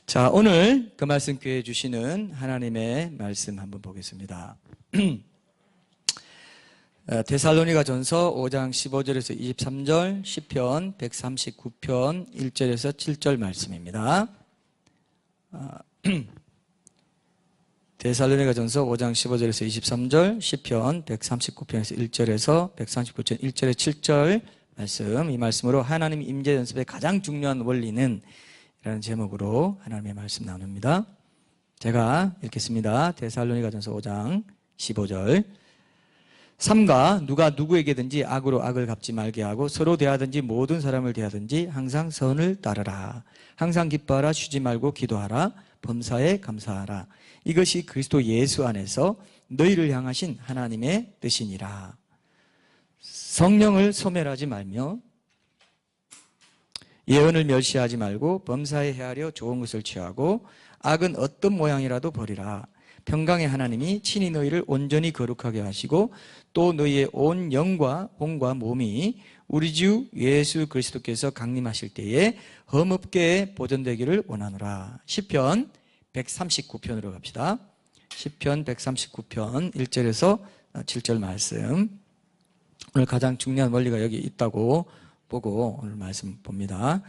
자, 오늘 그 말씀 교회에 주시는 하나님의 말씀 한번 보겠습니다. 데살로니가 전서 5장 15절에서 23절, 시편 139편 1절에서 7절 말씀입니다. 데살로니가 전서 5장 15절에서 23절, 시편 139편에서 1절에서 139편 1절에 7절 말씀, 이 말씀으로 하나님 임재 연습의 가장 중요한 원리는 라는 제목으로 하나님의 말씀 나눕니다. 제가 읽겠습니다. 데살로니가 전서 5장 15절. 삼가 누가 누구에게든지 악으로 악을 갚지 말게 하고 서로 대하든지 모든 사람을 대하든지 항상 선을 따르라. 항상 기뻐하라. 쉬지 말고 기도하라. 범사에 감사하라. 이것이 그리스도 예수 안에서 너희를 향하신 하나님의 뜻이니라. 성령을 소멸하지 말며 예언을 멸시하지 말고 범사에 헤아려 좋은 것을 취하고 악은 어떤 모양이라도 버리라. 평강의 하나님이 친히 너희를 온전히 거룩하게 하시고 또 너희의 온 영과 혼과 몸이 우리 주 예수 그리스도께서 강림하실 때에 흠없게 보존되기를 원하노라. 시편 139편으로 갑시다. 시편 139편 1절에서 7절 말씀. 오늘 가장 중요한 원리가 여기 있다고 보고 오늘 말씀 봅니다.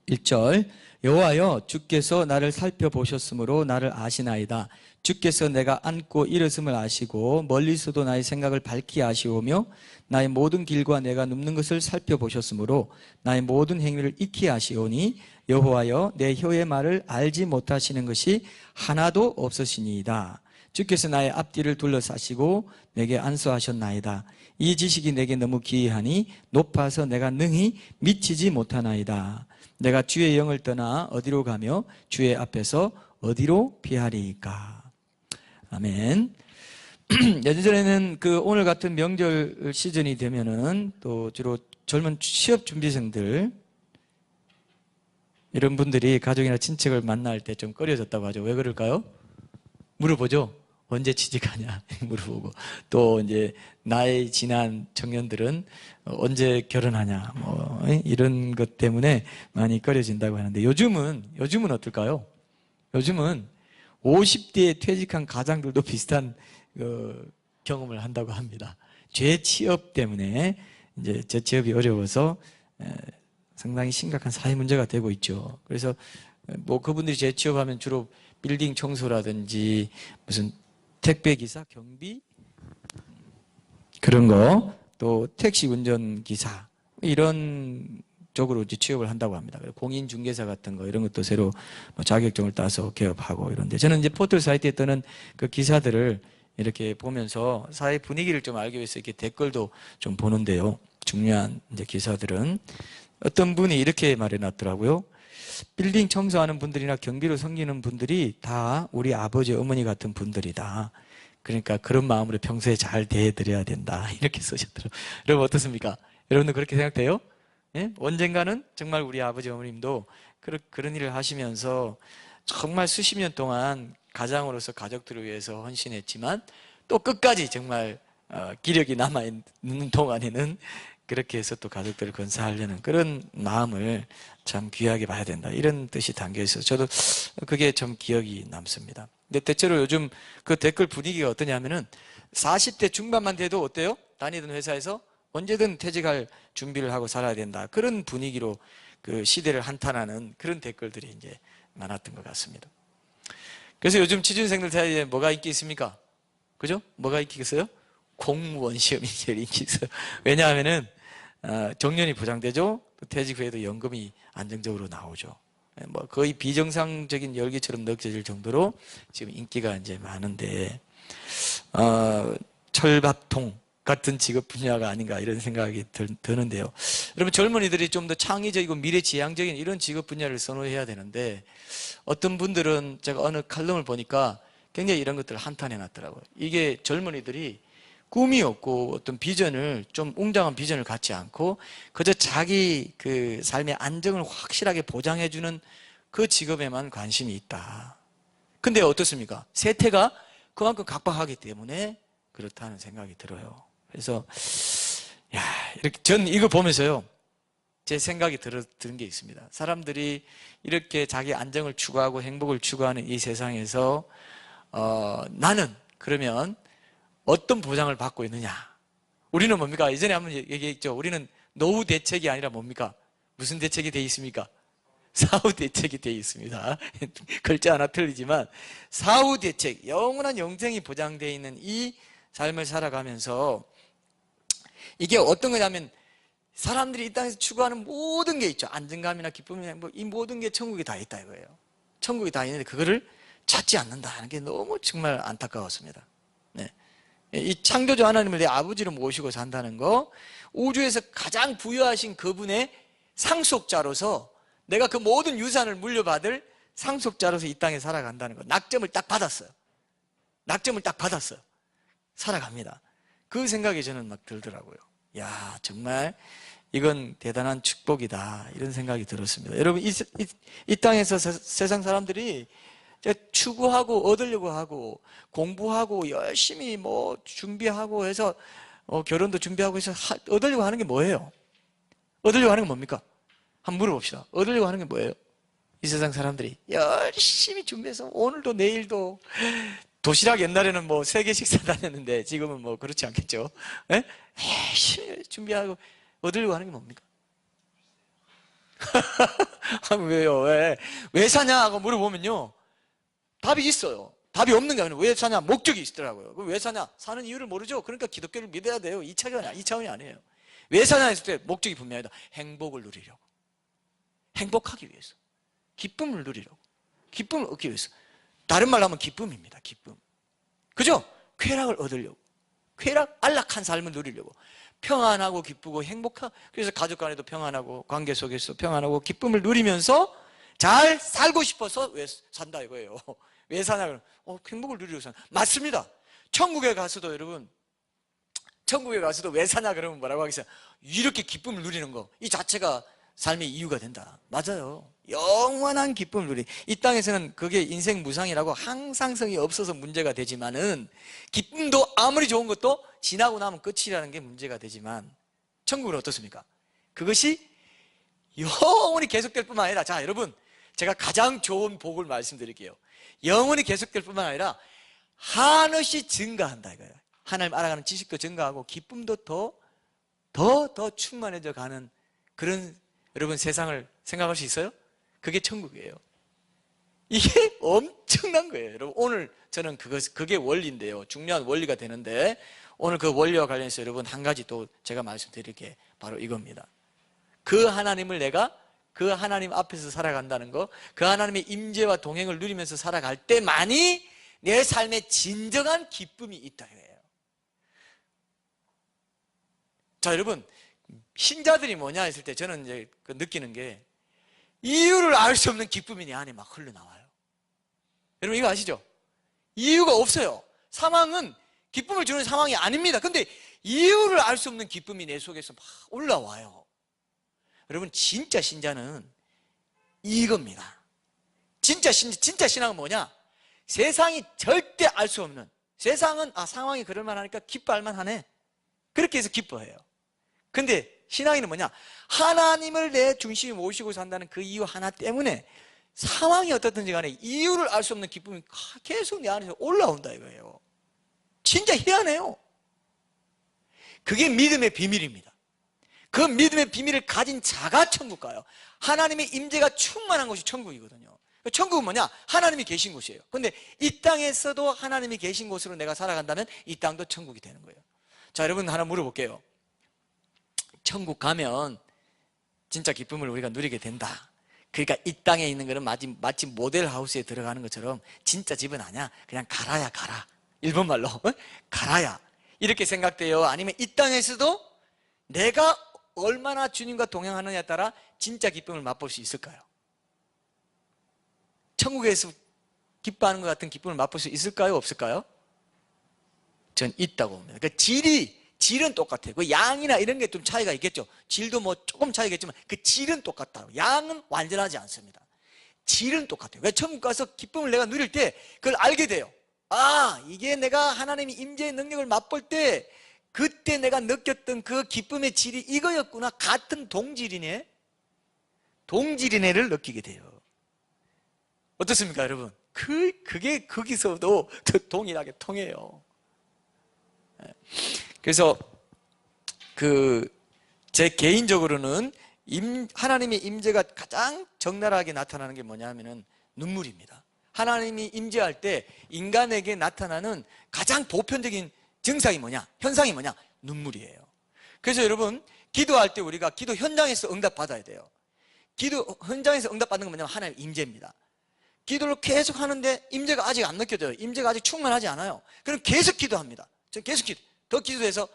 1절. 여호와여, 주께서 나를 살펴보셨으므로 나를 아시나이다. 주께서 내가 앉고 일어섬을 아시고 멀리서도 나의 생각을 밝히 아시오며 나의 모든 길과 내가 눕는 것을 살펴보셨으므로 나의 모든 행위를 익히 아시오니 여호와여, 내 혀의 말을 알지 못하시는 것이 하나도 없으시니이다. 주께서 나의 앞뒤를 둘러싸시고 내게 안수하셨나이다. 이 지식이 내게 너무 기이하니 높아서 내가 능히 미치지 못하나이다. 내가 주의 영을 떠나 어디로 가며 주의 앞에서 어디로 피하리이까. 아멘. 예전에는 오늘 같은 명절 시즌이 되면은 또 주로 젊은 취업 준비생들 이런 분들이 가족이나 친척을 만날 때 좀 꺼려졌다고 하죠. 왜 그럴까요? 물어보죠. 언제 취직하냐 물어보고, 또 이제 나이 지난 청년들은 언제 결혼하냐 이런 것 때문에 많이 꺼려진다고 하는데, 요즘은 어떨까요? 요즘은 50대에 퇴직한 가장들도 비슷한 경험을 한다고 합니다. 재취업 때문에 이제 재취업이 어려워서 상당히 심각한 사회 문제가 되고 있죠. 그래서 그분들이 재취업하면 주로 빌딩 청소라든지 무슨 택배기사, 경비 그런 거, 또 택시 운전기사 이런 쪽으로 이제 취업을 한다고 합니다. 공인중개사 같은 거 이런 것도 새로 자격증을 따서 개업하고 이런데, 저는 이제 포털 사이트에 뜨는 그 기사들을 이렇게 보면서 사회 분위기를 좀 알기 위해서 이렇게 댓글도 좀 보는데요. 중요한 이제 기사들은 어떤 분이 이렇게 말해놨더라고요. 빌딩 청소하는 분들이나 경비로 섬기는 분들이 다 우리 아버지, 어머니 같은 분들이다. 그러니까 그런 마음으로 평소에 잘 대해드려야 된다. 이렇게 쓰셨더라고요. 여러분 어떻습니까? 여러분도 그렇게 생각돼요? 예? 언젠가는 정말 우리 아버지, 어머님도 그런 일을 하시면서 정말 수십 년 동안 가장으로서 가족들을 위해서 헌신했지만 또 끝까지 정말 기력이 남아있는 동안에는 그렇게 해서 또 가족들을 건사하려는 그런 마음을 참 귀하게 봐야 된다, 이런 뜻이 담겨 있어서 저도 그게 좀 기억이 남습니다. 근데 대체로 요즘 그 댓글 분위기가 어떠냐면은 40대 중반만 돼도 어때요? 다니던 회사에서 언제든 퇴직할 준비를 하고 살아야 된다, 그런 분위기로 그 시대를 한탄하는 그런 댓글들이 이제 많았던 것 같습니다. 그래서 요즘 취준생들 사이에 뭐가 인기 있습니까? 그죠? 뭐가 인기 있어요? 공무원 시험이 제일 인기 있어요. 왜냐하면은 정년이 보장되죠. 또 퇴직 후에도 연금이 안정적으로 나오죠. 거의 비정상적인 열기처럼 느껴질 정도로 지금 인기가 이제 많은데, 철밥통 같은 직업 분야가 아닌가 이런 생각이 드는데요. 여러분, 젊은이들이 좀 더 창의적이고 미래지향적인 이런 직업 분야를 선호해야 되는데, 어떤 분들은 제가 어느 칼럼을 보니까 굉장히 이런 것들을 한탄해 놨더라고요. 이게 젊은이들이 꿈이 없고 어떤 비전을, 좀 웅장한 비전을 갖지 않고 그저 자기 그 삶의 안정을 확실하게 보장해주는 그 직업에만 관심이 있다. 근데 어떻습니까? 세태가 그만큼 각박하기 때문에 그렇다는 생각이 들어요. 그래서 이렇게 전 이거 보면서요, 제 생각이 드는 게 있습니다. 사람들이 이렇게 자기 안정을 추구하고 행복을 추구하는 이 세상에서 나는 그러면 어떤 보장을 받고 있느냐? 우리는 뭡니까? 예전에 한번 얘기했죠. 우리는 노후 대책이 아니라 뭡니까? 무슨 대책이 돼 있습니까? 사후 대책이 돼 있습니다. 글자 하나 틀리지만 사후 대책, 영원한 영생이 보장되어 있는 이 삶을 살아가면서 이게 어떤 거냐면 사람들이 이 땅에서 추구하는 모든 게 있죠. 안정감이나 기쁨이나 이 모든 게 천국에 다 있다 이거예요. 천국에 다 있는데 그거를 찾지 않는다는 게 너무 정말 안타까웠습니다. 네. 이 창조주 하나님을 내 아버지로 모시고 산다는 거, 우주에서 가장 부유하신 그분의 상속자로서 내가 그 모든 유산을 물려받을 상속자로서 이 땅에 살아간다는 거, 낙점을 딱 받았어요. 낙점을 딱 받았어요. 살아갑니다. 그 생각이 저는 막 들더라고요. 야, 정말 이건 대단한 축복이다, 이런 생각이 들었습니다. 여러분, 이 땅에서 세상 사람들이 추구하고 얻으려고 하고 공부하고 열심히 뭐 준비하고 해서 결혼도 준비하고 해서 얻으려고 하는 게 뭐예요? 얻으려고 하는 게 뭡니까? 한번 물어봅시다. 얻으려고 하는 게 뭐예요? 이 세상 사람들이 열심히 준비해서 오늘도 내일도 도시락 옛날에는 뭐 3개씩 사다녔는데 지금은 뭐 그렇지 않겠죠? 예? 열심히 준비하고 얻으려고 하는 게 뭡니까? 왜요? 왜 사냐고 물어보면요, 답이 있어요. 답이 없는 게 아니라 왜 사냐? 목적이 있더라고요. 왜 사냐? 사는 이유를 모르죠? 그러니까 기독교를 믿어야 돼요. 2차원이 아니에요. 왜 사냐 했을 때 목적이 분명하다. 행복을 누리려고. 행복하기 위해서. 기쁨을 누리려고. 기쁨을 얻기 위해서. 다른 말로 하면 기쁨입니다. 기쁨. 그죠? 쾌락을 얻으려고. 쾌락, 안락한 삶을 누리려고. 평안하고 기쁘고 행복한, 그래서 가족 간에도 평안하고 관계 속에서 평안하고 기쁨을 누리면서 잘 살고 싶어서 왜 산다 이거예요. 왜 사냐 그러면 행복을 누리려고 사냐. 맞습니다. 천국에 가서도 여러분, 천국에 가서도 왜 사냐 그러면 뭐라고 하겠어요? 이렇게 기쁨을 누리는 거, 이 자체가 삶의 이유가 된다. 맞아요. 영원한 기쁨을 누리. 이 땅에서는 그게 인생 무상이라고 항상성이 없어서 문제가 되지만은, 기쁨도 아무리 좋은 것도 지나고 나면 끝이라는 게 문제가 되지만, 천국은 어떻습니까? 그것이 영원히 계속될 뿐만 아니라, 자 여러분, 제가 가장 좋은 복을 말씀드릴게요. 영원히 계속될 뿐만 아니라 한없이 증가한다 이거예요. 하나님 알아가는 지식도 증가하고 기쁨도 더 충만해져 가는 그런, 여러분, 세상을 생각할 수 있어요? 그게 천국이에요. 이게 엄청난 거예요. 여러분, 오늘 저는 그게 원리인데요. 중요한 원리가 되는데, 오늘 그 원리와 관련해서 여러분 한 가지 또 제가 말씀드릴 게 바로 이겁니다. 그 하나님을 내가 그 하나님 앞에서 살아간다는 거, 그 하나님의 임재와 동행을 누리면서 살아갈 때만이 내 삶에 진정한 기쁨이 있다 이거예요. 자 여러분, 신자들이 뭐냐 했을 때 저는 이제 느끼는 게, 이유를 알 수 없는 기쁨이 내 안에 막 흘러나와요. 여러분 이거 아시죠? 이유가 없어요. 상황은 기쁨을 주는 상황이 아닙니다. 근데 이유를 알 수 없는 기쁨이 내 속에서 막 올라와요. 여러분, 진짜 신자는 이겁니다. 진짜 신앙은 뭐냐? 세상이 절대 알 수 없는, 세상은 상황이 그럴 만하니까 기뻐할 만하네, 그렇게 해서 기뻐해요. 근데 신앙인은 뭐냐? 하나님을 내 중심에 모시고 산다는 그 이유 하나 때문에 상황이 어떻든지 간에 이유를 알 수 없는 기쁨이 계속 내 안에서 올라온다 이거예요. 진짜 희한해요. 그게 믿음의 비밀입니다. 그 믿음의 비밀을 가진 자가 천국 가요. 하나님의 임재가 충만한 곳이 천국이거든요. 천국은 뭐냐? 하나님이 계신 곳이에요. 근데 이 땅에서도 하나님이 계신 곳으로 내가 살아간다면 이 땅도 천국이 되는 거예요. 자 여러분, 하나 물어볼게요. 천국 가면 진짜 기쁨을 우리가 누리게 된다. 그러니까 이 땅에 있는 거는 마치 모델하우스에 들어가는 것처럼 진짜 집은 아니야. 그냥 가라야 가라. 일본말로 가라야, 이렇게 생각돼요? 아니면 이 땅에서도 내가 얼마나 주님과 동행하느냐에 따라 진짜 기쁨을 맛볼 수 있을까요? 천국에서 기뻐하는 것 같은 기쁨을 맛볼 수 있을까요? 없을까요? 전 있다고 봅니다. 그러니까 질은 똑같아요. 그 양이나 이런 게 좀 차이가 있겠죠. 질도 뭐 조금 차이겠지만 그 질은 똑같다. 양은 완전하지 않습니다. 질은 똑같아요. 그러니까 천국 가서 기쁨을 내가 누릴 때 그걸 알게 돼요. 이게 내가 하나님의 임재의 능력을 맛볼 때 그때 내가 느꼈던 그 기쁨의 질이 이거였구나. 같은 동질이네. 동질인애를 느끼게 돼요. 어떻습니까, 여러분? 그게 거기서도 더 동일하게 통해요. 그래서 제 개인적으로는 하나님의 임재가 가장 적나라하게 나타나는 게 뭐냐 하면은 눈물입니다. 하나님이 임재할 때 인간에게 나타나는 가장 보편적인 증상이 뭐냐? 현상이 뭐냐? 눈물이에요. 그래서 여러분, 기도할 때 우리가 기도 현장에서 응답받아야 돼요. 기도 현장에서 응답받는 건 뭐냐면 하나님의 임재입니다. 기도를 계속 하는데 임재가 아직 안 느껴져요. 임재가 아직 충만하지 않아요. 그럼 계속 기도합니다. 저 계속 더 기도해서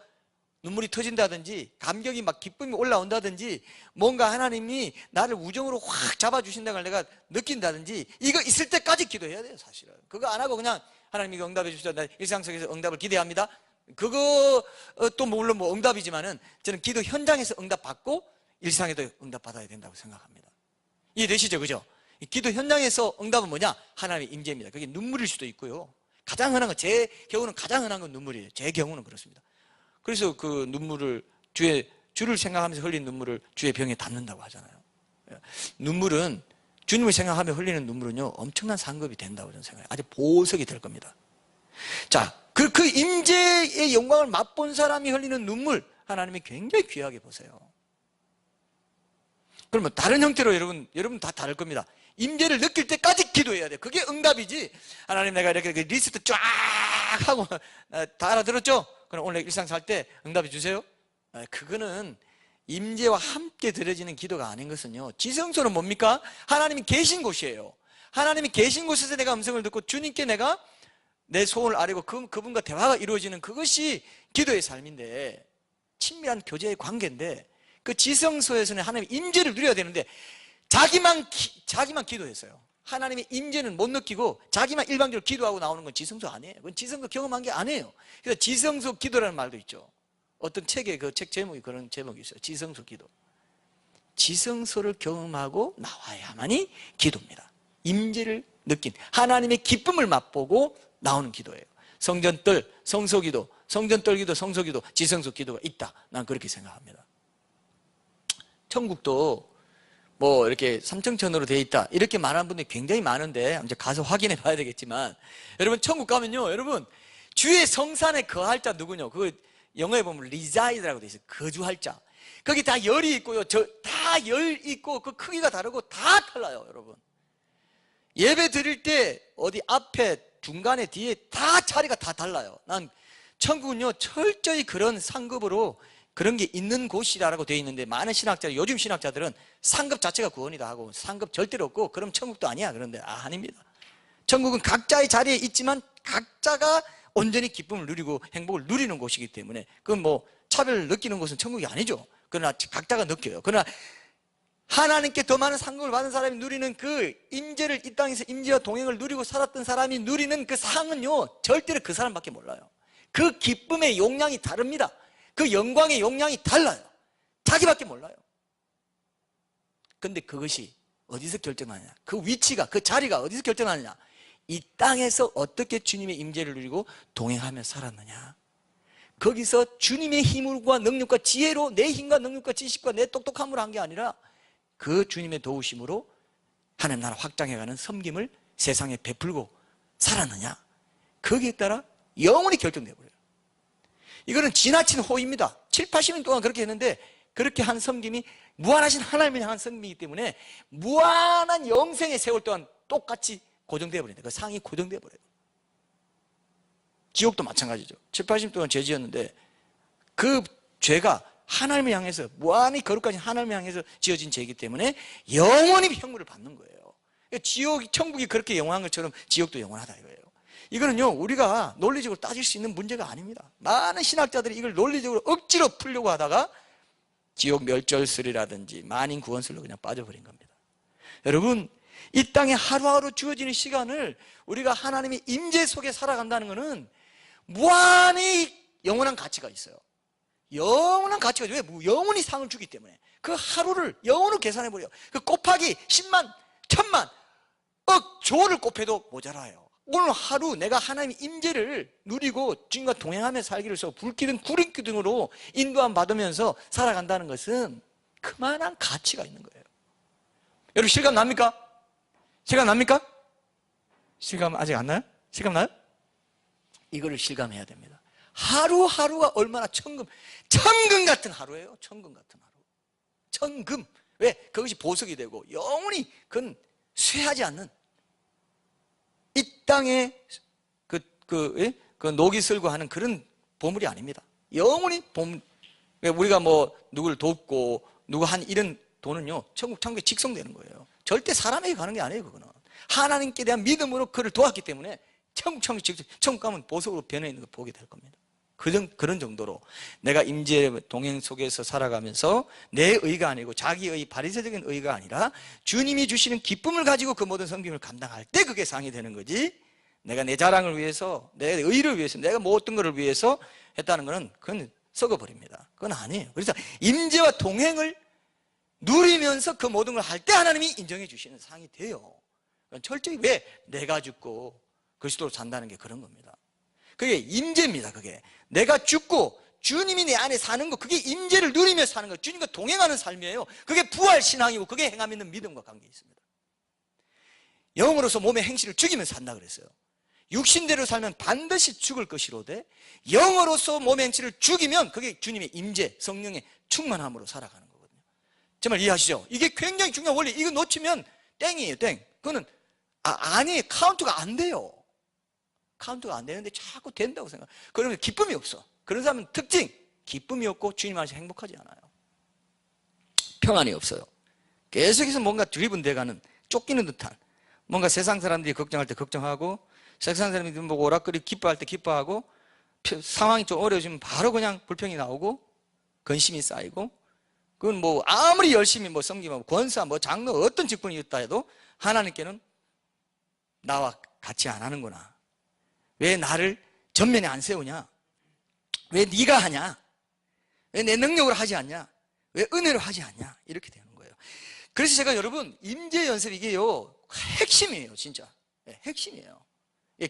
눈물이 터진다든지 감격이 막 기쁨이 올라온다든지 뭔가 하나님이 나를 우정으로 확 잡아주신다는 걸 내가 느낀다든지 이거 있을 때까지 기도해야 돼요. 사실은 그거 안 하고 그냥 하나님 이거 응답해 주시다 나 일상 속에서 응답을 기대합니다. 그것도 물론 뭐 응답이지만은 저는 기도 현장에서 응답받고 일상에도 응답받아야 된다고 생각합니다. 이해되시죠? 그죠? 기도 현장에서 응답은 뭐냐? 하나님의 임재입니다. 그게 눈물일 수도 있고요. 가장 흔한 건, 제 경우는 가장 흔한 건 눈물이에요. 제 경우는 그렇습니다. 그래서 그 눈물을 주를 생각하면서 흘린 눈물을 주의 병에 담는다고 하잖아요. 눈물은 주님을 생각하며 흘리는 눈물은요 엄청난 상급이 된다고 저는 생각해요. 아주 보석이 될 겁니다. 자, 그 임재의 영광을 맛본 사람이 흘리는 눈물 하나님이 굉장히 귀하게 보세요. 그러면 다른 형태로 여러분 다 다를 겁니다. 임재를 느낄 때까지 기도해야 돼요. 그게 응답이지. 하나님 내가 이렇게 리스트 쫙 하고 다 알아들었죠? 그럼 오늘 일상 살 때 응답해 주세요. 그거는 임재와 함께 드려지는 기도가 아닌 것은요, 지성소는 뭡니까? 하나님이 계신 곳이에요. 하나님이 계신 곳에서 내가 음성을 듣고 주님께 내가 내 소원을 아뢰고 그분과 대화가 이루어지는 그것이 기도의 삶인데, 친밀한 교제의 관계인데, 그 지성소에서는 하나님의 임재를 누려야 되는데 자기만 기도했어요. 하나님의 임재는 못 느끼고 자기만 일방적으로 기도하고 나오는 건 지성소 아니에요. 그건 지성소 경험한 게 아니에요. 그래서 지성소 기도라는 말도 있죠. 어떤 책에 그 책 제목이 그런 제목이 있어요. 지성소 기도. 지성소를 경험하고 나와야만이 기도입니다. 임재를 느낀 하나님의 기쁨을 맛보고 나오는 기도예요. 성전떨, 성소기도, 성전떨기도, 성소기도, 지성소 기도가 있다. 난 그렇게 생각합니다. 천국도 뭐 이렇게 삼청천으로 되어 있다 이렇게 말하는 분들이 굉장히 많은데 이제 가서 확인해 봐야 되겠지만, 여러분 천국 가면요, 여러분 주의 성산에 거할 자 누구냐? 그 영어에 보면 리자이드라고 되어 있어요. 거주할 자. 거기 다 열이 있고요, 다 열 있고 그 크기가 다르고 다 달라요. 여러분 예배 드릴 때 어디 앞에 중간에 뒤에 다 자리가 다 달라요. 난 천국은요 철저히 그런 상급으로 그런 게 있는 곳이라고 되어 있는데, 많은 신학자들, 요즘 신학자들은 상급 자체가 구원이다 하고 상급 절대로 없고 그럼 천국도 아니야. 그런데 아닙니다. 천국은 각자의 자리에 있지만 각자가 온전히 기쁨을 누리고 행복을 누리는 곳이기 때문에 그건 뭐 차별을 느끼는 곳은 천국이 아니죠. 그러나 각자가 느껴요. 그러나 하나님께 더 많은 상급을 받은 사람이 누리는 그 임재를, 이 땅에서 임재와 동행을 누리고 살았던 사람이 누리는 그 상은요 절대로 그 사람밖에 몰라요. 그 기쁨의 용량이 다릅니다. 그 영광의 용량이 달라요. 자기밖에 몰라요. 근데 그것이 어디서 결정하느냐? 그 위치가, 그 자리가 어디서 결정하느냐? 이 땅에서 어떻게 주님의 임재를 누리고 동행하며 살았느냐? 거기서 주님의 힘과 능력과 지혜로, 내 힘과 능력과 지식과 내 똑똑함으로 한 게 아니라 그 주님의 도우심으로 하나님 나라 확장해가는 섬김을 세상에 베풀고 살았느냐? 거기에 따라 영원히 결정돼 버려요. 이거는 지나친 호의입니다. 7, 80년 동안 그렇게 했는데 그렇게 한 섬김이 무한하신 하나님을 향한 섬김이기 때문에 무한한 영생의 세월 동안 똑같이 고정되어 버린다. 그 상이 고정되어 버려요. 지옥도 마찬가지죠. 7, 80년 동안 죄 지었는데 그 죄가 하나님을 향해서, 무한히 거룩하신 하나님을 향해서 지어진 죄이기 때문에 영원히 형벌을 받는 거예요. 천국이 그렇게 영원한 것처럼 지옥도 영원하다 이거예요. 이거는요 우리가 논리적으로 따질 수 있는 문제가 아닙니다. 많은 신학자들이 이걸 논리적으로 억지로 풀려고 하다가 지옥 멸절설이라든지 만인 구원설로 그냥 빠져버린 겁니다. 여러분 이 땅에 하루하루 주어지는 시간을 우리가 하나님의 임재 속에 살아간다는 것은 무한히 영원한 가치가 있어요. 영원한 가치가, 왜? 영원히 상을 주기 때문에 그 하루를 영원으로 계산해버려요. 그 곱하기 10만, 1000만, 억, 조를 곱해도 모자라요. 오늘 하루 내가 하나님의 임재를 누리고 주님과 동행하며 살기를 위해서 불기둥 구름기둥으로 인도함 받으면서 살아간다는 것은 그만한 가치가 있는 거예요. 여러분 실감 납니까? 실감 납니까? 실감 아직 안 나요? 실감 나요? 이거를 실감해야 됩니다. 하루하루가 얼마나 천금 같은 하루예요. 천금 같은 하루. 천금. 왜? 그것이 보석이 되고 영원히 그건 쇠하지 않는, 이 땅에 그 녹이 슬고 하는 그런 보물이 아닙니다. 영원히 보물. 우리가 뭐 누구를 돕고 누구 한 이런 돈은요, 천국 창조에 직송되는 거예요. 절대 사람에게 가는 게 아니에요. 그거는 하나님께 대한 믿음으로 그를 도왔기 때문에 천국 창조 직송, 천국 가면 보석으로 변해 있는 걸 보게 될 겁니다. 그런 정도로 내가 임재 동행 속에서 살아가면서 내 의가 아니고 자기의 바리새적인 의가 아니라 주님이 주시는 기쁨을 가지고 그 모든 섬김을 감당할 때 그게 상이 되는 거지, 내가 내 자랑을 위해서, 내 의를 위해서, 내가 뭐 어떤 거를 위해서 했다는 것은 그건 썩어버립니다. 그건 아니에요. 그래서 임재와 동행을 누리면서 그 모든 걸 할 때 하나님이 인정해 주시는 상이 돼요. 그건 철저히 왜? 내가 죽고 그리스도로 산다는 게 그런 겁니다. 그게 임재입니다. 그게 내가 죽고 주님이 내 안에 사는 거, 그게 임재를 누리며 사는 거, 주님과 동행하는 삶이에요. 그게 부활 신앙이고 그게 행함 있는 믿음과 관계 있습니다. 영으로서 몸의 행실을 죽이며 산다 그랬어요. 육신대로 살면 반드시 죽을 것이로되 영으로서 몸의 행실을 죽이면 그게 주님의 임재, 성령의 충만함으로 살아가는 거거든요. 정말 이해하시죠? 이게 굉장히 중요한 원리. 이거 놓치면 땡이에요. 땡. 그거는 아니에요. 카운트가 안 돼요. 카운트가 안 되는데 자꾸 된다고 생각. 그러면 기쁨이 없어. 그런 사람은 특징, 기쁨이 없고 주님 안에서 행복하지 않아요. 평안이 없어요. 계속해서 뭔가 드리븐돼가는, 쫓기는 듯한, 뭔가 세상 사람들이 걱정할 때 걱정하고, 세상 사람들이 뭐 오락거리 기뻐할 때 기뻐하고, 상황이 좀 어려워지면 바로 그냥 불평이 나오고 근심이 쌓이고, 그건 뭐 아무리 열심히 뭐 섬기고 권사 뭐 장로 어떤 직분이 있다 해도 하나님께는 나와 같이 안 하는구나. 왜 나를 전면에 안 세우냐? 왜 네가 하냐? 왜 내 능력으로 하지 않냐? 왜 은혜로 하지 않냐? 이렇게 되는 거예요. 그래서 제가 여러분 임재 연습 이게요 핵심이에요. 진짜 핵심이에요.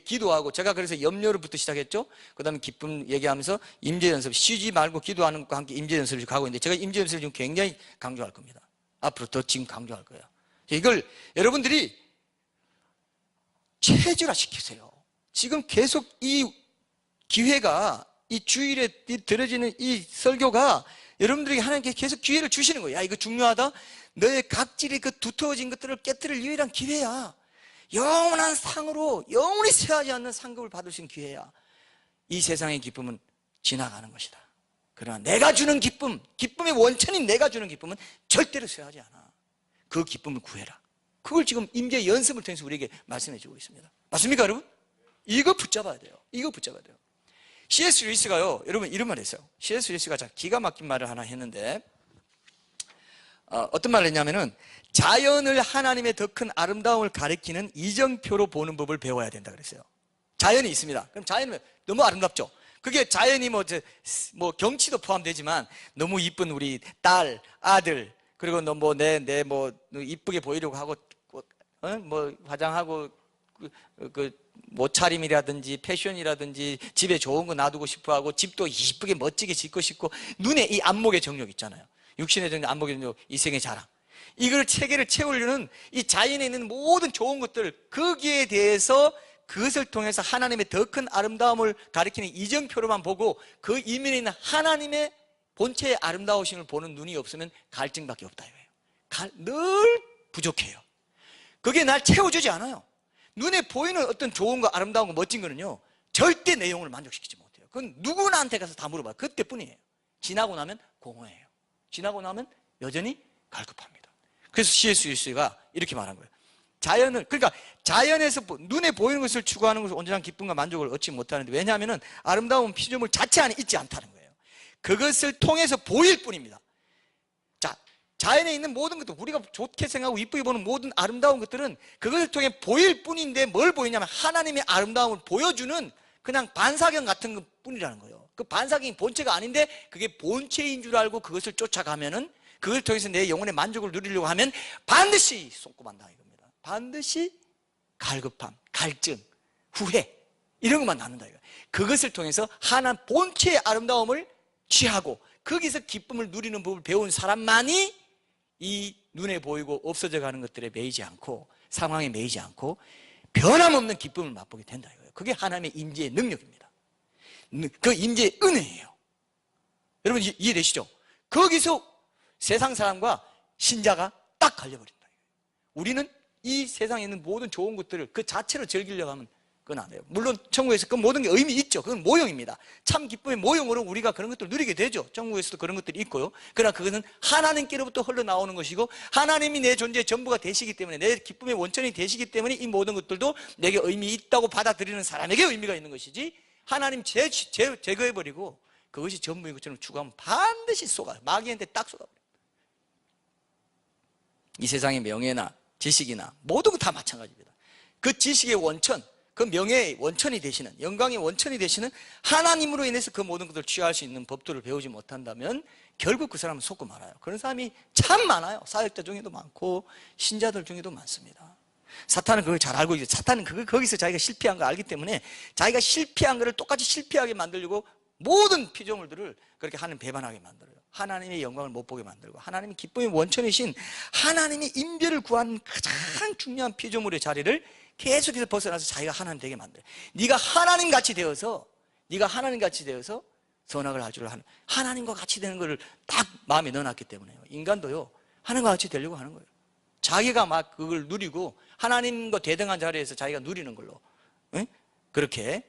기도하고, 제가 그래서 염려로부터 시작했죠. 그 다음에 기쁨 얘기하면서 임재 연습, 쉬지 말고 기도하는 것과 함께 임재 연습을 가고 있는데, 제가 임재 연습을 지금 굉장히 강조할 겁니다. 앞으로 더 지금 강조할 거예요. 이걸 여러분들이 체질화 시키세요. 지금 계속 이 기회가, 이 주일에 들어지는 이 설교가 여러분들에게 하나님께 계속 기회를 주시는 거예요. 야, 이거 중요하다. 너의 각질이 그 두터워진 것들을 깨뜨릴 유일한 기회야. 영원한 상으로 영원히 쇠하지 않는 상급을 받을 수 있는 기회야. 이 세상의 기쁨은 지나가는 것이다. 그러나 내가 주는 기쁨, 기쁨의 원천인 내가 주는 기쁨은 절대로 쇠하지 않아. 그 기쁨을 구해라. 그걸 지금 임재 연습을 통해서 우리에게 말씀해 주고 있습니다. 맞습니까 여러분? 이거 붙잡아야 돼요. 이거 붙잡아야 돼요. C.S. 루이스가요, 여러분 이런 말 했어요. C.S. 루이스가 기가 막힌 말을 하나 했는데, 어떤 말을 했냐면은, 자연을 하나님의 더 큰 아름다움을 가리키는 이정표로 보는 법을 배워야 된다 그랬어요. 자연이 있습니다. 그럼 자연은 너무 아름답죠. 그게 자연이 뭐 경치도 포함되지만, 너무 이쁜 우리 딸, 아들, 그리고 너 뭐 내 뭐 이쁘게 보이려고 하고, 뭐 화장하고 그 옷차림이라든지 패션이라든지 집에 좋은 거 놔두고 싶어하고, 집도 이쁘게 멋지게 짓고 싶고, 눈에 이 안목의 정욕 있잖아요. 육신의 정욕, 안목의 정욕, 이생의 자랑, 이걸 체계를 채우려는 이 자연에 있는 모든 좋은 것들, 거기에 대해서 그것을 통해서 하나님의 더 큰 아름다움을 가리키는 이정표로만 보고, 그 이면에 있는 하나님의 본체의 아름다우심을 보는 눈이 없으면 갈증밖에 없다 이거예요. 늘 부족해요. 그게 날 채워주지 않아요. 눈에 보이는 어떤 좋은 거, 아름다운 거, 멋진 거는요 절대 내 영혼을 만족시키지 못해요. 그건 누구나한테 가서 다 물어봐요. 그때뿐이에요. 지나고 나면 공허해요. 지나고 나면 여전히 갈급합니다. 그래서 C.S. 루이스가 이렇게 말한 거예요. 자연을, 그러니까 자연에서 눈에 보이는 것을 추구하는 것을 온전한 기쁨과 만족을 얻지 못하는데, 왜냐하면 아름다운 피조물 자체 안에 있지 않다는 거예요. 그것을 통해서 보일 뿐입니다. 자, 자연에 있는 모든 것들, 우리가 좋게 생각하고 이쁘게 보는 모든 아름다운 것들은 그것을 통해 보일 뿐인데, 뭘 보이냐면 하나님의 아름다움을 보여주는 그냥 반사경 같은 것 뿐이라는 거예요. 그 반사경이 본체가 아닌데 그게 본체인 줄 알고 그것을 쫓아가면은, 그걸 통해서 내 영혼의 만족을 누리려고 하면 반드시 손꼽한다 이겁니다. 반드시 갈급함, 갈증, 후회, 이런 것만 낳는다 이거예요. 그것을 통해서 하나님 본체의 아름다움을 취하고 거기서 기쁨을 누리는 법을 배운 사람만이 이 눈에 보이고 없어져 가는 것들에 매이지 않고 상황에 매이지 않고 변함없는 기쁨을 맛보게 된다 이거예요. 그게 하나님의 임재의 능력입니다. 그 임재의 은혜예요. 여러분 이해되시죠? 거기서 세상 사람과 신자가 딱 갈려버린다. 우리는 이 세상에 있는 모든 좋은 것들을 그 자체로 즐기려고 하면 그건 안 돼요. 물론 천국에서 그 모든 게 의미 있죠. 그건 모형입니다. 참 기쁨의 모형으로 우리가 그런 것들을 누리게 되죠. 천국에서도 그런 것들이 있고요. 그러나 그것은 하나님께로부터 흘러나오는 것이고 하나님이 내 존재의 전부가 되시기 때문에 내 기쁨의 원천이 되시기 때문에 이 모든 것들도 내게 의미 있다고 받아들이는 사람에게 의미가 있는 것이지 하나님 제거해버리고 그것이 전부인 것처럼 추구하면 반드시 속아요. 마귀한테 딱 속아버려요. 이 세상의 명예나 지식이나 모든 거 다 마찬가지입니다. 그 지식의 원천, 그 명예의 원천이 되시는, 영광의 원천이 되시는 하나님으로 인해서 그 모든 것들을 취할 수 있는 법도를 배우지 못한다면 결국 그 사람은 속고 말아요. 그런 사람이 참 많아요. 사역자 중에도 많고 신자들 중에도 많습니다. 사탄은 그걸 잘 알고 있어요. 사탄은 거기서 자기가 실패한 걸 알기 때문에 자기가 실패한 것을 똑같이 실패하게 만들려고 모든 피조물들을 그렇게 하나님 배반하게 만들어요. 하나님의 영광을 못 보게 만들고 하나님의 기쁨의 원천이신 하나님의 인별을 구하는 가장 중요한 피조물의 자리를 계속해서 벗어나서 자기가 하나님 되게 만들어요. 네가 하나님같이 되어서 선악을 할 줄 아는 하나님과 같이 되는 것을 딱 마음에 넣어놨기 때문에요. 인간도요 하나님과 같이 되려고 하는 거예요. 자기가 막 그걸 누리고 하나님과 대등한 자리에서 자기가 누리는 걸로 그렇게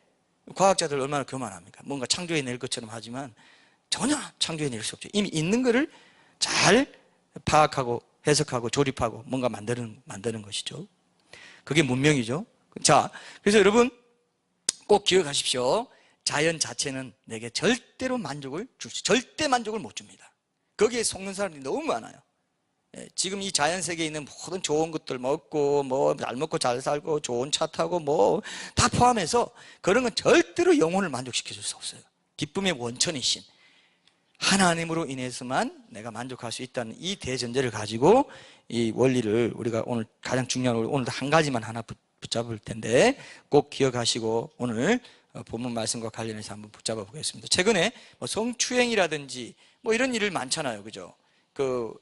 과학자들 얼마나 교만합니까? 뭔가 창조해낼 것처럼 하지만 전혀 창조해낼 수 없죠. 이미 있는 거를 잘 파악하고 해석하고 조립하고 뭔가 만드는 것이죠. 그게 문명이죠. 자, 그래서 여러분 꼭 기억하십시오. 자연 자체는 내게 절대로 만족을 절대 만족을 못 줍니다. 거기에 속는 사람이 너무 많아요. 지금 이 자연 세계에 있는 모든 좋은 것들 먹고 뭐 잘 먹고 잘 살고 좋은 차 타고 뭐 다 포함해서 그런 건 절대로 영혼을 만족시켜 줄 수 없어요. 기쁨의 원천이신 하나님으로 인해서만 내가 만족할 수 있다는 이 대전제를 가지고 이 원리를 우리가 오늘 가장 중요한 오늘 한 가지만 하나 붙잡을 텐데 꼭 기억하시고 오늘 본문 말씀과 관련해서 한번 붙잡아 보겠습니다. 최근에 뭐 성추행이라든지 뭐 이런 일을 많잖아요, 그죠?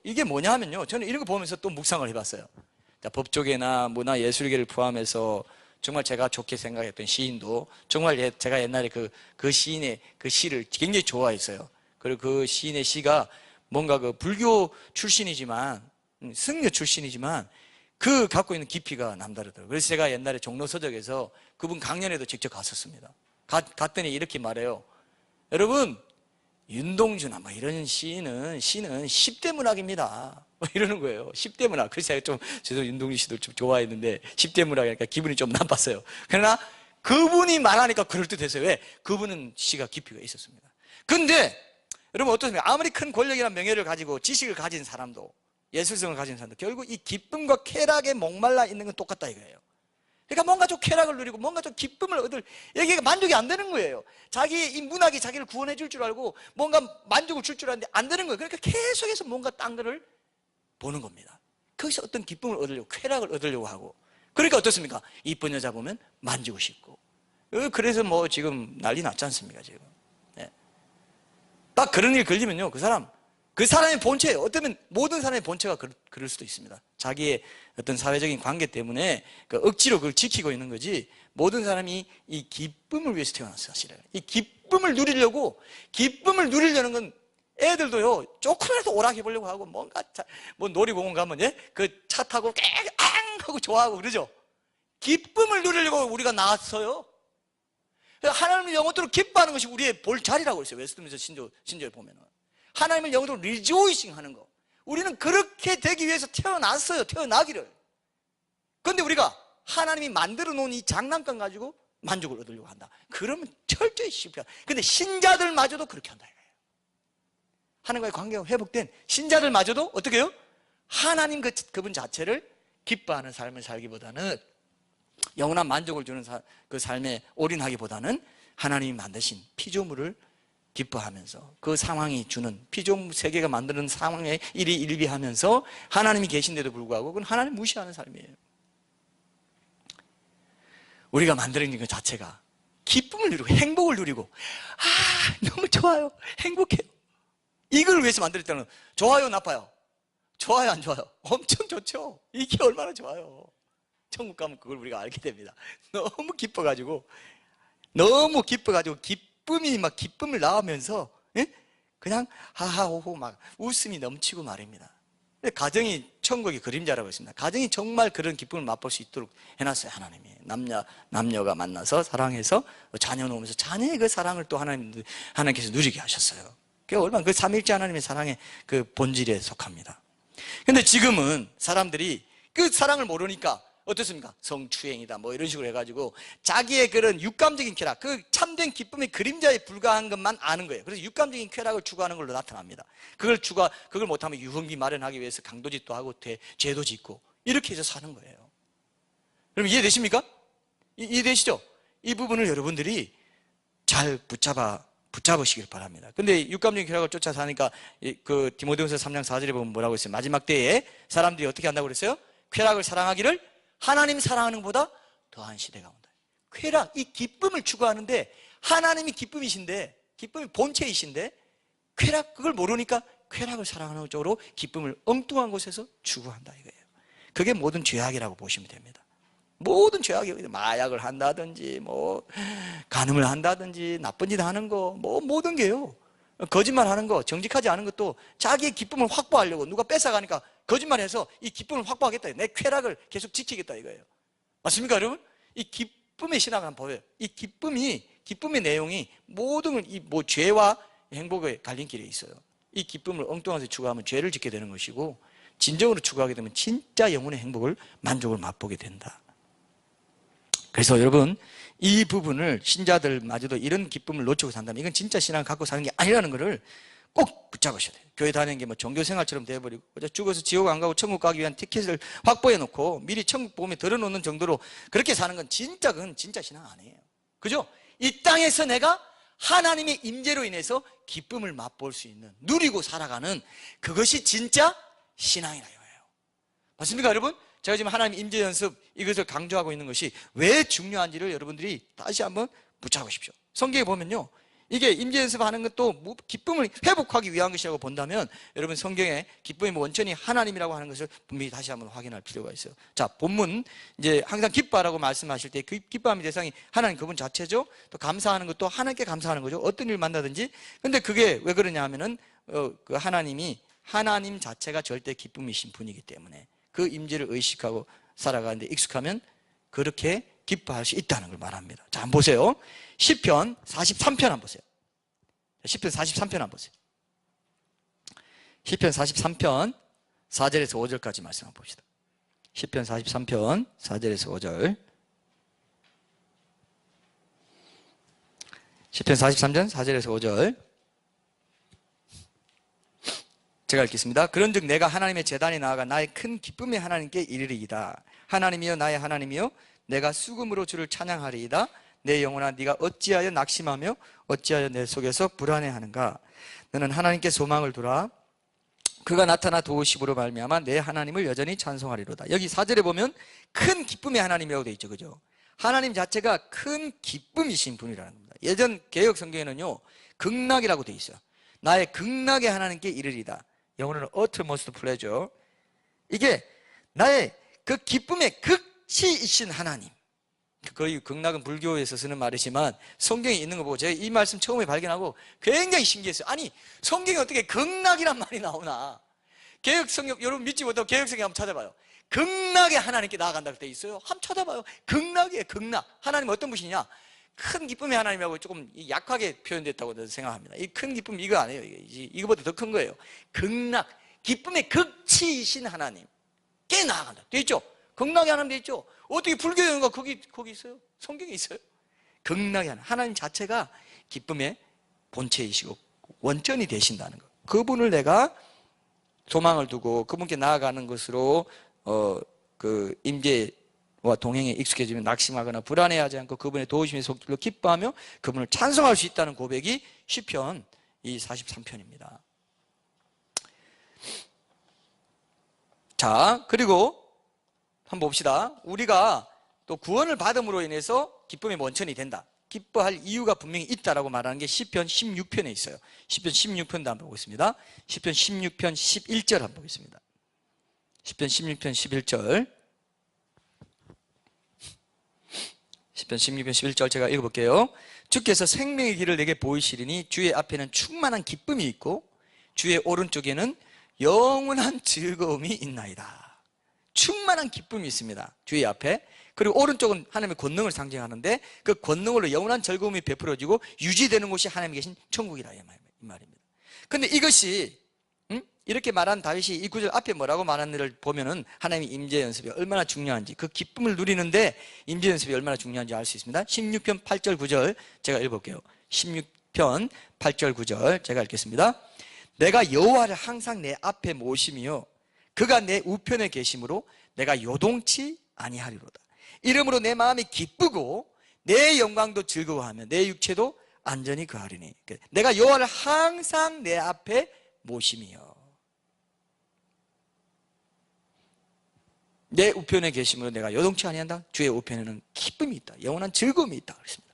이게 뭐냐 하면요, 저는 이런 거 보면서 또 묵상을 해봤어요. 법조계나 문화 예술계를 포함해서 정말 제가 좋게 생각했던 시인도 정말 제가 옛날에 그 시인의 그 시를 굉장히 좋아했어요. 그리고 그 시인의 시가 뭔가 그 불교 출신이지만 승려 출신이지만 그 갖고 있는 깊이가 남다르더라고요. 그래서 제가 옛날에 종로서적에서 그분 강연에도 직접 갔었습니다. 갔더니 이렇게 말해요. 여러분, 윤동주나 뭐 이런 시는 10대 문학입니다. 뭐 이러는 거예요. 10대 문학. 그래서 제가 저도 윤동주 씨도 좀 좋아했는데 10대 문학이니까 기분이 좀 나빴어요. 그러나 그분이 말하니까 그럴듯했어요. 왜? 그분은 시가 깊이가 있었습니다. 근데 여러분 어떻습니까? 아무리 큰 권력이나 명예를 가지고 지식을 가진 사람도 예술성을 가진 사람도 결국 이 기쁨과 쾌락에 목말라 있는 건 똑같다 이거예요. 그러니까 뭔가 좀 쾌락을 누리고 뭔가 좀 기쁨을 얻을 여기가 만족이 안 되는 거예요. 자기의 이 문학이 자기를 구원해 줄 줄 알고 뭔가 만족을 줄 줄 알았는데 안 되는 거예요. 그러니까 계속해서 뭔가 딴 거를 보는 겁니다. 거기서 어떤 기쁨을 얻으려고 쾌락을 얻으려고 하고 그러니까 어떻습니까? 이쁜 여자 보면 만지고 싶고 그래서 뭐 지금 난리 났지 않습니까 지금. 딱 그런 일 걸리면요 그 사람의 본체예요. 어쩌면 모든 사람의 본체가 그럴 수도 있습니다. 자기의 어떤 사회적인 관계 때문에 억지로 그걸 지키고 있는 거지 모든 사람이 이 기쁨을 위해서 태어났어요. 사실은 이 기쁨을 누리려는 건 애들도요 조금이라도 오락해 보려고 하고 뭔가 뭐 놀이공원 가면 그 차 타고 깽 하고 좋아하고 그러죠. 기쁨을 누리려고 우리가 나왔어요. 하나님을 영혼으로 기뻐하는 것이 우리의 볼 자리라고 했어요. 웨스트민스터 신조에 보면은 하나님을 영혼으로 리조이싱 하는 거. 우리는 그렇게 되기 위해서 태어났어요. 태어나기를. 그런데 우리가 하나님이 만들어 놓은 이 장난감 가지고 만족을 얻으려고 한다. 그러면 철저히 실패한다. 근데 신자들마저도 그렇게 한다 이거예요. 하나님과의 관계가 회복된 신자들마저도 어떻게 해요? 하나님 그분 자체를 기뻐하는 삶을 살기보다는 영원한 만족을 주는 그 삶에 올인하기보다는 하나님이 만드신 피조물을 기뻐하면서 그 상황이 주는 피조물 세계가 만드는 상황에 일희일비하면서 하나님이 계신데도 불구하고 그건 하나님 무시하는 삶이에요. 우리가 만드는 것 자체가 기쁨을 누리고 행복을 누리고 너무 좋아요 행복해요 이걸 위해서 만들었다는 좋아요 나빠요? 좋아요, 안 좋아요? 엄청 좋죠. 이게 얼마나 좋아요. 천국 가면 그걸 우리가 알게 됩니다. 너무 기뻐가지고 기쁨이 막 기쁨을 낳으면서, 예? 그냥 하하호호 막 웃음이 넘치고 말입니다. 가정이 천국의 그림자라고 했습니다. 가정이 정말 그런 기쁨을 맛볼 수 있도록 해놨어요. 하나님이 남녀가 만나서 사랑해서 자녀 놓으면서 자녀의 그 사랑을 또 하나님께서 누리게 하셨어요. 그게 얼마나 그 삼위일체 하나님의 사랑의 그 본질에 속합니다. 근데 지금은 사람들이 그 사랑을 모르니까 어떻습니까? 성추행이다 뭐 이런 식으로 해가지고 자기의 그런 육감적인 쾌락, 그 참된 기쁨의 그림자에 불과한 것만 아는 거예요. 그래서 육감적인 쾌락을 추구하는 걸로 나타납니다. 그걸 못하면 유흥비 마련하기 위해서 강도짓도 하고 죄도 짓고 이렇게 해서 사는 거예요. 여러분 이해되십니까? 이해되시죠? 이 부분을 여러분들이 잘 붙잡으시길 바랍니다. 근데 육감적인 쾌락을 쫓아 사니까 그 디모데후서 3장 4절에 보면 뭐라고 했어요? 마지막 때에 사람들이 어떻게 한다고 그랬어요? 쾌락을 사랑하기를 하나님 사랑하는 것보다 더한 시대가 온다. 쾌락, 이 기쁨을 추구하는데 하나님이 기쁨이신데, 기쁨이 본체이신데 그걸 모르니까 쾌락을 사랑하는 쪽으로 기쁨을 엉뚱한 곳에서 추구한다 이거예요. 그게 모든 죄악이라고 보시면 됩니다. 모든 죄악이 마약을 한다든지 뭐 간음을 한다든지 나쁜 짓 하는 거 뭐 모든 게요. 거짓말하는 거, 정직하지 않은 것도 자기의 기쁨을 확보하려고 누가 뺏어가니까 거짓말해서 이 기쁨을 확보하겠다. 내 쾌락을 계속 지키겠다 이거예요. 맞습니까, 여러분? 이 기쁨의 신앙을 한번 보여요. 이 기쁨의 내용이 모든 이 뭐 죄와 행복의 갈림길에 있어요. 이 기쁨을 엉뚱하게 추구하면 죄를 짓게 되는 것이고 진정으로 추구하게 되면 진짜 영혼의 행복을 만족을 맛보게 된다. 그래서 여러분 이 부분을 신자들마저도 이런 기쁨을 놓치고 산다면 이건 진짜 신앙을 갖고 사는 게 아니라는 것을 꼭 붙잡으셔야 돼요. 교회 다니는 게 뭐 종교생활처럼 돼버리고 죽어서 지옥 안 가고 천국 가기 위한 티켓을 확보해 놓고 미리 천국 보험에 들어놓는 정도로 그렇게 사는 건 그건 진짜 신앙 아니에요. 그죠? 이 땅에서 내가 하나님의 임재로 인해서 기쁨을 맛볼 수 있는, 누리고 살아가는 그것이 진짜 신앙이라 이거예요. 맞습니까, 여러분? 제가 지금 하나님 임재 연습 이것을 강조하고 있는 것이 왜 중요한지를 여러분들이 다시 한번 붙잡으십시오. 성경에 보면요, 이게 임재 연습하는 것도 기쁨을 회복하기 위한 것이라고 본다면 여러분 성경에 기쁨의 원천이 하나님이라고 하는 것을 분명히 다시 한번 확인할 필요가 있어요. 자, 본문 이제 항상 기뻐하라고 말씀하실 때 그 기뻐함의 대상이 하나님 그분 자체죠. 또 감사하는 것도 하나님께 감사하는 거죠. 어떤 일을 만나든지. 근데 그게 왜 그러냐 하면은 그 하나님 자체가 절대 기쁨이신 분이기 때문에 그 임재를 의식하고 살아가는데 익숙하면 그렇게 기뻐할 수 있다는 걸 말합니다. 자, 한번 보세요. 시편 43편 한번 보세요. 시편 43편 한번 보세요. 시편 43편 4절에서 5절까지 말씀 한번 봅시다. 시편 43편 4절에서 5절. 시편 43편 4절에서 5절. 제가 읽겠습니다. 그런즉 내가 하나님의 제단에 나아가 나의 큰 기쁨의 하나님께 이르리이다. 하나님이여 나의 하나님이여 내가 수금으로 주를 찬양하리이다. 내 영혼아 네가 어찌하여 낙심하며 어찌하여 내 속에서 불안해하는가. 너는 하나님께 소망을 두라. 그가 나타나 도우심으로 말미암아 내 하나님을 여전히 찬송하리로다. 여기 4절에 보면 큰 기쁨의 하나님이라고 되어 있죠, 그죠? 하나님 자체가 큰 기쁨이신 분이라는 겁니다. 예전 개역 성경에는요 극락이라고 되어 있어요. 나의 극락의 하나님께 이르리다. 영어로는 uttermost pleasure. 이게 나의 그 기쁨의 극치이신 하나님. 거의 극락은 불교에서 쓰는 말이지만 성경에 있는 거 보고 제가 이 말씀 처음에 발견하고 굉장히 신기했어요. 아니 성경에 어떻게 극락이란 말이 나오나. 개역성경 여러분 믿지 못하고 개역성경 한번 찾아봐요. 극락의 하나님께 나아간다고 되어 있어요. 한번 찾아봐요. 극락이에요. 극락. 하나님 어떤 분이냐. 큰 기쁨의 하나님이라고 조금 약하게 표현됐다고 생각합니다. 이 큰 기쁨 이거 아니에요. 이거보다 더 큰 거예요. 극락, 기쁨의 극치이신 하나님께 나아간다 되어 있죠. 극락의 하나님 되어 있죠. 어떻게 불교연가 거기 있어요? 성경에 있어요. 극락의 하나님 자체가 기쁨의 본체이시고 원전이 되신다는 것. 그분을 내가 소망을 두고 그분께 나아가는 것으로 그 임재와 동행에 익숙해지면 낙심하거나 불안해하지 않고 그분의 도우심의 손길로 기뻐하며 그분을 찬송할 수 있다는 고백이 시편 이 43편입니다. 자, 그리고 한번 봅시다. 우리가 또 구원을 받음으로 인해서 기쁨의 원천이 된다. 기뻐할 이유가 분명히 있다라고 말하는 게 시편 16편에 있어요. 시편 16편도 한번 보겠습니다. 시편 16편 11절 한번 보겠습니다. 시편 16편 11절. 시편 16편 11절 제가 읽어볼게요. 주께서 생명의 길을 내게 보이시리니 주의 앞에는 충만한 기쁨이 있고 주의 오른쪽에는 영원한 즐거움이 있나이다. 충만한 기쁨이 있습니다, 주의 앞에. 그리고 오른쪽은 하나님의 권능을 상징하는데 그 권능으로 영원한 즐거움이 베풀어지고 유지되는 곳이 하나님이 계신 천국이라 이 말입니다. 근데 이것이 이렇게 말한 다윗이 이 구절 앞에 뭐라고 말하는지를 보면은 하나님의 임재 연습이 얼마나 중요한지, 그 기쁨을 누리는데 임재 연습이 얼마나 중요한지 알 수 있습니다. 16편 8절 9절 제가 읽어볼게요. 16편 8절 9절 제가 읽겠습니다. 내가 여호와를 항상 내 앞에 모심이요 그가 내 우편에 계심으로 내가 요동치 아니하리로다. 이러므로 내 마음이 기쁘고 내 영광도 즐거워하며 내 육체도 안전히 거하리니. 내가 여호와를 항상 내 앞에 모심이요 내 우편에 계심으로 내가 요동치 아니한다. 주의 우편에는 기쁨이 있다, 영원한 즐거움이 있다 그랬습니다.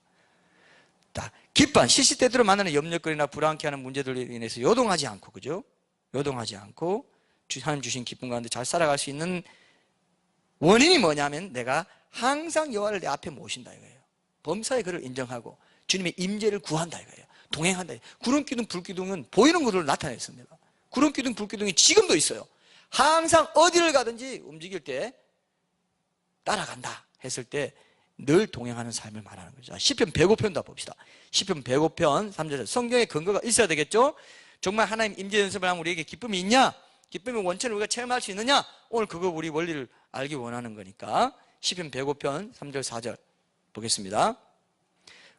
기뻐 시시때때로 만나는 염려거리나 불안케 하는 문제들로 인해서 요동하지 않고, 그죠? 요동하지 않고 하나님 주신 기쁨 가운데 잘 살아갈 수 있는 원인이 뭐냐면 내가 항상 여호와를 내 앞에 모신다 이거예요. 범사에 그를 인정하고 주님의 임재를 구한다 이거예요. 동행한다. 구름기둥 불기둥은 보이는 것으로 나타냈습니다. 구름기둥 불기둥이 지금도 있어요. 항상 어디를 가든지 움직일 때 따라간다 했을 때 늘 동행하는 삶을 말하는 거죠. 시편 105편도 봅시다. 시편 105편 3절. 성경에 근거가 있어야 되겠죠. 정말 하나님 임재 연습을 하면 우리에게 기쁨이 있냐, 기쁨의 원천을 우리가 체험할 수 있느냐, 오늘 그거 우리 원리를 알기 원하는 거니까 시편 105편 3절 4절 보겠습니다.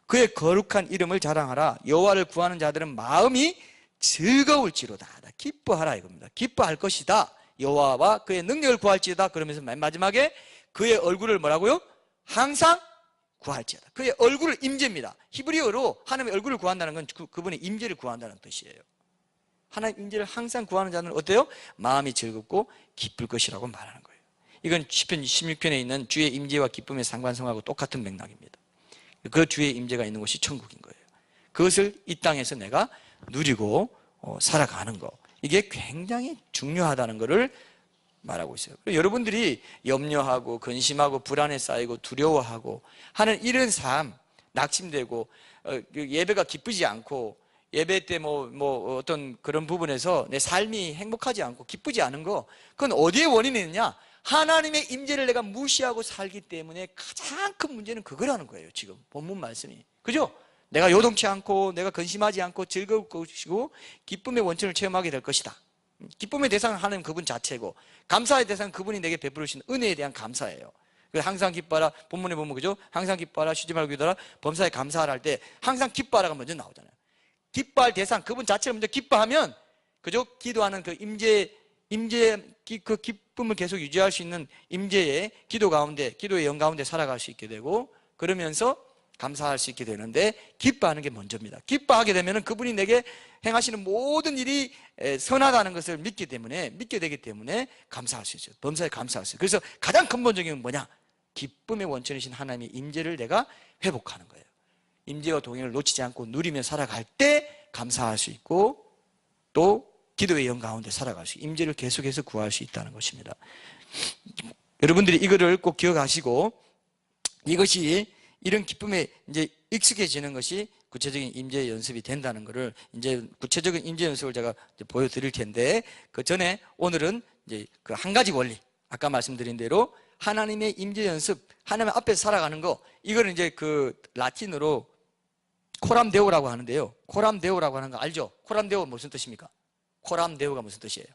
그의 거룩한 이름을 자랑하라. 여호와를 구하는 자들은 마음이 즐거울지로다. 기뻐하라 이겁니다. 기뻐할 것이다. 여호와와 그의 능력을 구할지어다. 그러면서 맨 마지막에 그의 얼굴을 뭐라고요? 항상 구할지어다. 그의 얼굴을 임재입니다. 히브리어로 하나님의 얼굴을 구한다는 건 그분의 임재를 구한다는 뜻이에요. 하나님 임재를 항상 구하는 자는 어때요? 마음이 즐겁고 기쁠 것이라고 말하는 거예요. 이건 시편 16편에 있는 주의 임재와 기쁨의 상관성하고 똑같은 맥락입니다. 그 주의 임재가 있는 곳이 천국인 거예요. 그것을 이 땅에서 내가 누리고 살아가는 거, 이게 굉장히 중요하다는 것을 말하고 있어요. 여러분들이 염려하고 근심하고 불안에 쌓이고 두려워하고 하는 이런 삶, 낙심되고 예배가 기쁘지 않고 예배 때 어떤 그런 부분에서 내 삶이 행복하지 않고 기쁘지 않은 거, 그건 어디에 원인이 있느냐? 하나님의 임재를 내가 무시하고 살기 때문에 가장 큰 문제는 그거라는 거예요. 지금 본문 말씀이, 그죠? 내가 요동치 않고 내가 근심하지 않고 즐거울 것이고 기쁨의 원천을 체험하게 될 것이다. 기쁨의 대상은 하나님 그분 자체고 감사의 대상은 그분이 내게 베풀으신 은혜에 대한 감사예요. 항상 기뻐하라, 본문에 보면 그죠? 항상 기뻐하라, 쉬지 말고 기도하라, 범사에 감사하라 할 때 항상 기뻐하라가 먼저 나오잖아요. 기뻐할 대상, 그분 자체를 먼저 기뻐하면, 그죠? 기도하는 그 그 기쁨을 계속 유지할 수 있는 임재의 기도 가운데, 기도의 영 가운데 살아갈 수 있게 되고, 그러면서 감사할 수 있게 되는데, 기뻐하는 게 먼저입니다. 기뻐하게 되면 그분이 내게 행하시는 모든 일이 선하다는 것을 믿게 되기 때문에 감사할 수 있어요. 범사에 감사할 수 있어요. 그래서 가장 근본적인 건 뭐냐? 기쁨의 원천이신 하나님의 임재를 내가 회복하는 거예요. 임재와 동행을 놓치지 않고 누리며 살아갈 때 감사할 수 있고, 또 기도의 영 가운데 살아갈 수 있고, 임재를 계속해서 구할 수 있다는 것입니다. 여러분들이 이거를 꼭 기억하시고, 이것이 이런 기쁨에 이제 익숙해지는 것이 구체적인 임재 연습이 된다는 것을, 이제 구체적인 임재 연습을 제가 보여드릴 텐데, 그 전에 오늘은 이제 그 한 가지 원리, 아까 말씀드린 대로 하나님의 임재 연습, 하나님 앞에서 살아가는 거, 이거는 이제 그 라틴어로 코람데오라고 하는데요. 코람데오라고 하는 거 알죠? 코람데오 무슨 뜻입니까? 코람데오가 무슨 뜻이에요?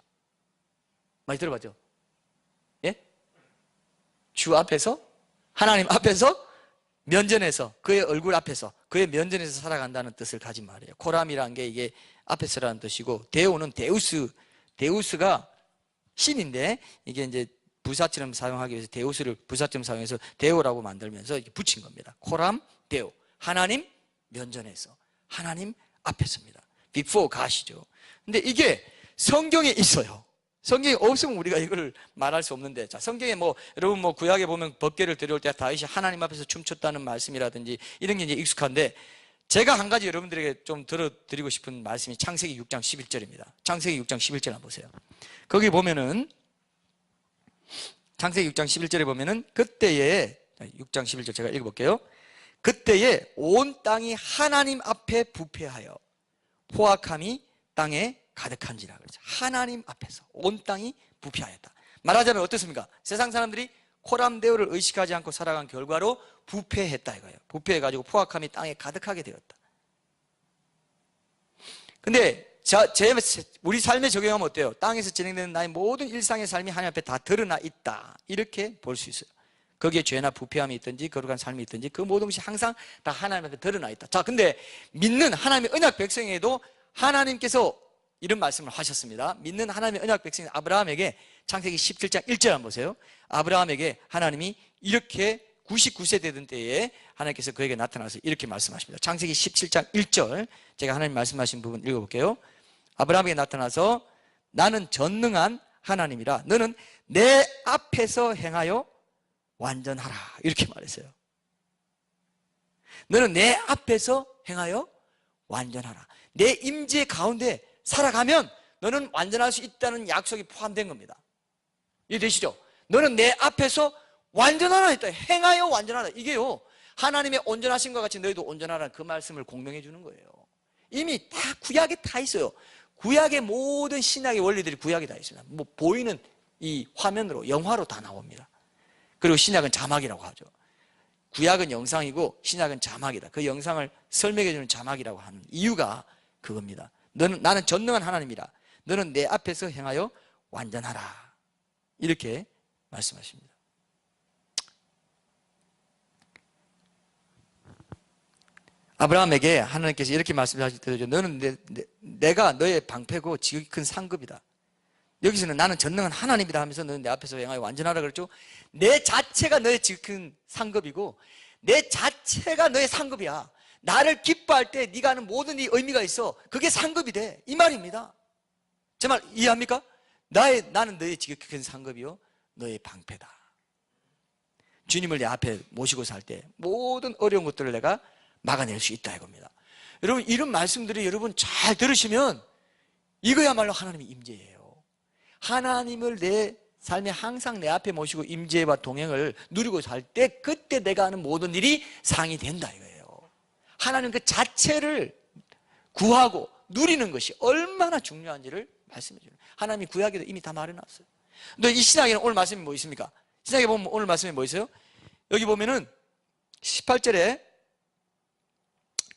많이 들어봤죠? 예? 주 앞에서, 하나님 앞에서, 면전에서, 그의 얼굴 앞에서, 그의 면전에서 살아간다는 뜻을 가진 말이에요. 코람이라는 게 이게 앞에서라는 뜻이고, 데오는 데우스가 신인데, 이게 이제 부사처럼 사용하기 위해서 데우스를 부사처럼 사용해서 데오라고 만들면서 이렇게 붙인 겁니다. 코람, 데오. 하나님 면전에서, 하나님 앞에서입니다. before God이죠. 근데 이게 성경에 있어요. 성경이 없으면 우리가 이걸 말할 수 없는데, 자, 성경에 여러분 구약에 보면 법궤를 들여올 때 다윗이 하나님 앞에서 춤췄다는 말씀이라든지 이런 게 이제 익숙한데, 제가 한 가지 여러분들에게 좀 들어드리고 싶은 말씀이 창세기 6장 11절입니다. 창세기 6장 11절 한번 보세요. 거기 보면은 창세기 6장 11절에 보면은 그때에 6장 11절 제가 읽어볼게요. 그때에 온 땅이 하나님 앞에 부패하여 포악함이 땅에 가득한지라. 그렇죠. 하나님 앞에서 온 땅이 부패하였다. 말하자면 어떻습니까? 세상 사람들이 코람데오를 의식하지 않고 살아간 결과로 부패했다 이거예요. 부패해가지고 포악함이 땅에 가득하게 되었다. 근데 우리 삶에 적용하면 어때요? 땅에서 진행되는 나의 모든 일상의 삶이 하나님 앞에 다 드러나 있다, 이렇게 볼 수 있어요. 거기에 죄나 부패함이 있든지 거룩한 삶이 있든지 그 모든 것이 항상 다 하나님 앞에 드러나 있다. 자, 근데 믿는 하나님의 언약 백성에도 하나님께서 이런 말씀을 하셨습니다. 믿는 하나님의 언약 백성 아브라함에게 창세기 17장 1절 한번 보세요. 아브라함에게 하나님이 이렇게 99세 되던 때에 하나님께서 그에게 나타나서 이렇게 말씀하십니다. 창세기 17장 1절, 제가 하나님 말씀하신 부분 읽어볼게요. 아브라함에게 나타나서 나는 전능한 하나님이라 너는 내 앞에서 행하여 완전하라, 이렇게 말했어요. 너는 내 앞에서 행하여 완전하라. 내 임재 가운데 살아가면 너는 완전할 수 있다는 약속이 포함된 겁니다. 이해되시죠? 너는 내 앞에서 완전하라 했다. 행하여 완전하라. 이게요, 하나님의 온전하심과 같이 너희도 온전하라는 그 말씀을 공명해 주는 거예요. 이미 다 구약에 다 있어요. 구약의 모든 신약의 원리들이 구약에 다 있습니다. 뭐 보이는 이 화면으로, 영화로 다 나옵니다. 그리고 신약은 자막이라고 하죠. 구약은 영상이고 신약은 자막이다. 그 영상을 설명해 주는 자막이라고 하는 이유가 그겁니다. 나는 전능한 하나님이라 너는 내 앞에서 행하여 완전하라, 이렇게 말씀하십니다. 아브라함에게 하나님께서 이렇게 말씀하실 때도 너는 내가 너의 방패고 지극히 큰 상급이다. 여기서는 나는 전능한 하나님이다 하면서 너는 내 앞에서 행하여 완전하라 그랬죠. 내 자체가 너의 지극히 큰 상급이고 내 자체가 너의 상급이야. 나를 기뻐할 때 네가 하는 모든 이 의미가 있어. 그게 상급이 돼, 이 말입니다. 제 말 이해합니까? 나는 너의 지극히 큰 상급이요 너의 방패다. 주님을 내 앞에 모시고 살 때 모든 어려운 것들을 내가 막아낼 수 있다 이겁니다. 여러분, 이런 말씀들이 여러분 잘 들으시면 이거야말로 하나님의 임재예요. 하나님을 내 삶에 항상 내 앞에 모시고 임재와 동행을 누리고 살 때 그때 내가 하는 모든 일이 상이 된다 이거예요. 하나님 그 자체를 구하고 누리는 것이 얼마나 중요한지를 말씀해 주는, 하나님이 구약에도 이미 다 말해놨어요. 근데 이 신약에는 오늘 말씀이 뭐 있습니까? 신약에 보면 오늘 말씀이 뭐 있어요? 여기 보면은 18절에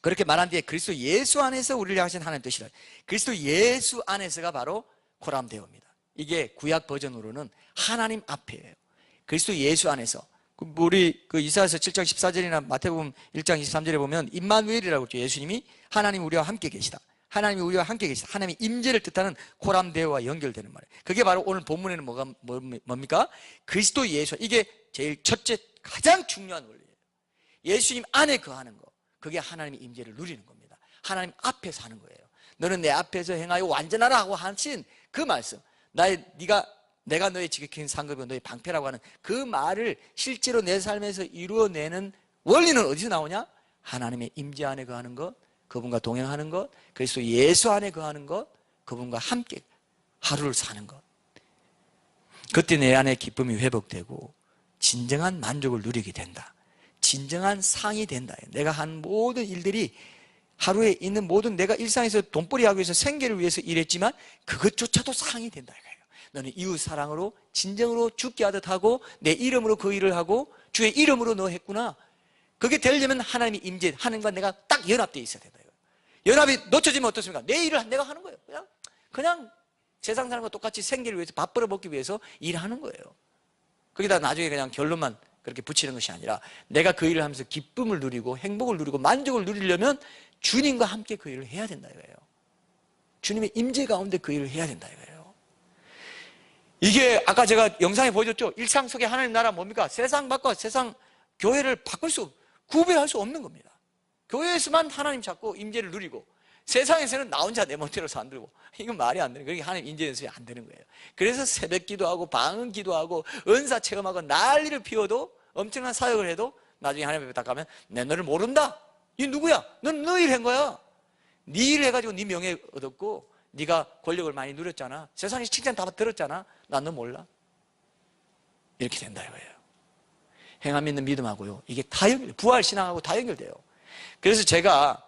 그렇게 말한 뒤에 그리스도 예수 안에서 우리를 향하신 하나님 뜻이라. 그리스도 예수 안에서가 바로 코람데오입니다. 이게 구약 버전으로는 하나님 앞이에요. 그리스도 예수 안에서. 우리 이사야서 7장 14절이나 마태복음 1장 23절에 보면 임마누엘이라고 했죠. 예수님이 하나님 우리와 함께 계시다. 하나님이 우리와 함께 계시다. 하나님의 임재를 뜻하는 코람데오와 연결되는 말이에요. 그게 바로 오늘 본문에는 뭡니까? 그리스도 예수. 이게 제일 첫째 가장 중요한 원리예요. 예수님 안에 거하는 거. 그게 하나님의 임재를 누리는 겁니다. 하나님 앞에 사는 거예요. 너는 내 앞에서 행하여 완전하라 하고 하신 그 말씀, 내가 너의 지극히 상급이고 너의 방패라고 하는 그 말을 실제로 내 삶에서 이루어내는 원리는 어디서 나오냐? 하나님의 임재 안에 거하는 것, 그분과 동행하는 것, 그리스도 예수 안에 거하는 것, 그분과 함께 하루를 사는 것. 그때 내 안에 기쁨이 회복되고 진정한 만족을 누리게 된다. 진정한 상이 된다. 내가 한 모든 일들이 하루에 있는 모든 내가 일상에서 돈벌이하기 위해서 생계를 위해서 일했지만 그것조차도 상이 된다 이거예요. 너는 이웃 사랑으로 진정으로 죽게 하듯 하고 내 이름으로 그 일을 하고 주의 이름으로 너 했구나. 그게 되려면 하나님이 임재, 하나님과 내가 딱 연합되어 있어야 된다 이거예요. 연합이 놓쳐지면 어떻습니까? 내 일을 내가 하는 거예요. 그냥 세상 사람과 똑같이 생계를 위해서 밥 벌어먹기 위해서 일하는 거예요. 거기다 나중에 그냥 결론만 그렇게 붙이는 것이 아니라 내가 그 일을 하면서 기쁨을 누리고 행복을 누리고 만족을 누리려면 주님과 함께 그 일을 해야 된다 이거예요. 주님의 임재 가운데 그 일을 해야 된다 이거예요. 이게 아까 제가 영상에 보여줬죠. 일상 속에 하나님 나라 뭡니까? 세상 밖과 세상 교회를 구별할 수 없는 겁니다. 교회에서만 하나님 찾고 임재를 누리고 세상에서는 나 혼자 내 멋대로 산들고 이건 말이 안 되는 거예요. 그러니까 하나님 임재 연습이 안 되는 거예요. 그래서 새벽 기도하고 방언 기도하고 은사 체험하고 난리를 피워도 엄청난 사역을 해도 나중에 하나님 앞에 딱 가면 내 너를 모른다. 이 누구야? 넌 너 일 한 거야. 네 일 해가지고 네 명예 얻었고 네가 권력을 많이 누렸잖아. 세상에서 칭찬 다 들었잖아. 난 너 몰라. 이렇게 된다 이거예요. 행함 믿는 믿음하고요, 이게 다 연결돼요. 부활신앙하고 다 연결돼요. 그래서 제가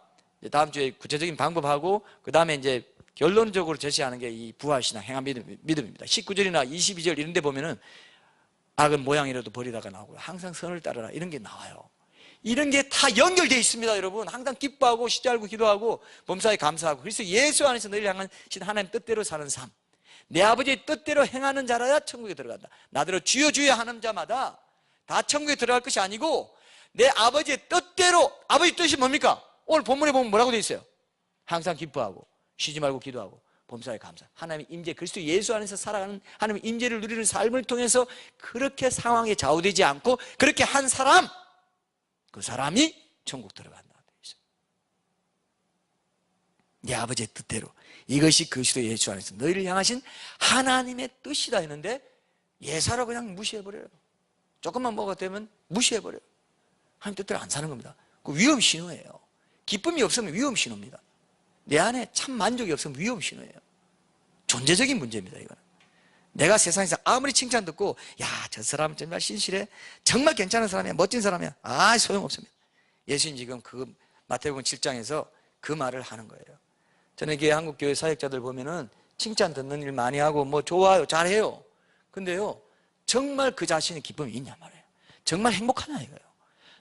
다음 주에 구체적인 방법하고 그 다음에 이제 결론적으로 제시하는 게 이 부활신앙, 행함 믿음입니다. 19절이나 22절 이런 데 보면은 악은 모양이라도 버리다가 나오고요, 항상 선을 따르라 이런 게 나와요. 이런 게 다 연결되어 있습니다. 여러분, 항상 기뻐하고 쉬지 않고 기도하고 범사에 감사하고, 그래서 예수 안에서 너희를 향하신 하나님 뜻대로 사는 삶, 내 아버지의 뜻대로 행하는 자라야 천국에 들어간다. 나더러 주여 주여 하는 자마다 다 천국에 들어갈 것이 아니고 내 아버지의 뜻대로. 아버지 뜻이 뭡니까? 오늘 본문에 보면 뭐라고 되어 있어요? 항상 기뻐하고 쉬지 말고 기도하고 범사에 감사. 하나님의 임재, 그리스도 예수 안에서 살아가는 하나님의 임재를 누리는 삶을 통해서 그렇게 상황에 좌우되지 않고 그렇게 한 사람, 그 사람이 천국 들어간다. 내 아버지의 뜻대로. 이것이 그리스도 예수 안에서 너희를 향하신 하나님의 뜻이다 했는데 예사로 그냥 무시해버려요. 조금만 뭐가 되면 무시해버려요. 하나님 뜻대로 안 사는 겁니다. 그 위험 신호예요. 기쁨이 없으면 위험 신호입니다. 내 안에 참 만족이 없으면 위험 신호예요. 존재적인 문제입니다. 이거는 내가 세상에서 아무리 칭찬 듣고 야, 저 사람 정말 신실해, 정말 괜찮은 사람이야, 멋진 사람이야, 아, 소용없습니다. 예수님 지금 그 마태복음 7장에서 그 말을 하는 거예요. 저는 이게 한국교회 사역자들 보면은 칭찬 듣는 일 많이 하고 뭐 좋아요, 잘해요. 근데요, 정말 그 자신의 기쁨이 있냐 말이에요. 정말 행복하냐 이거예요.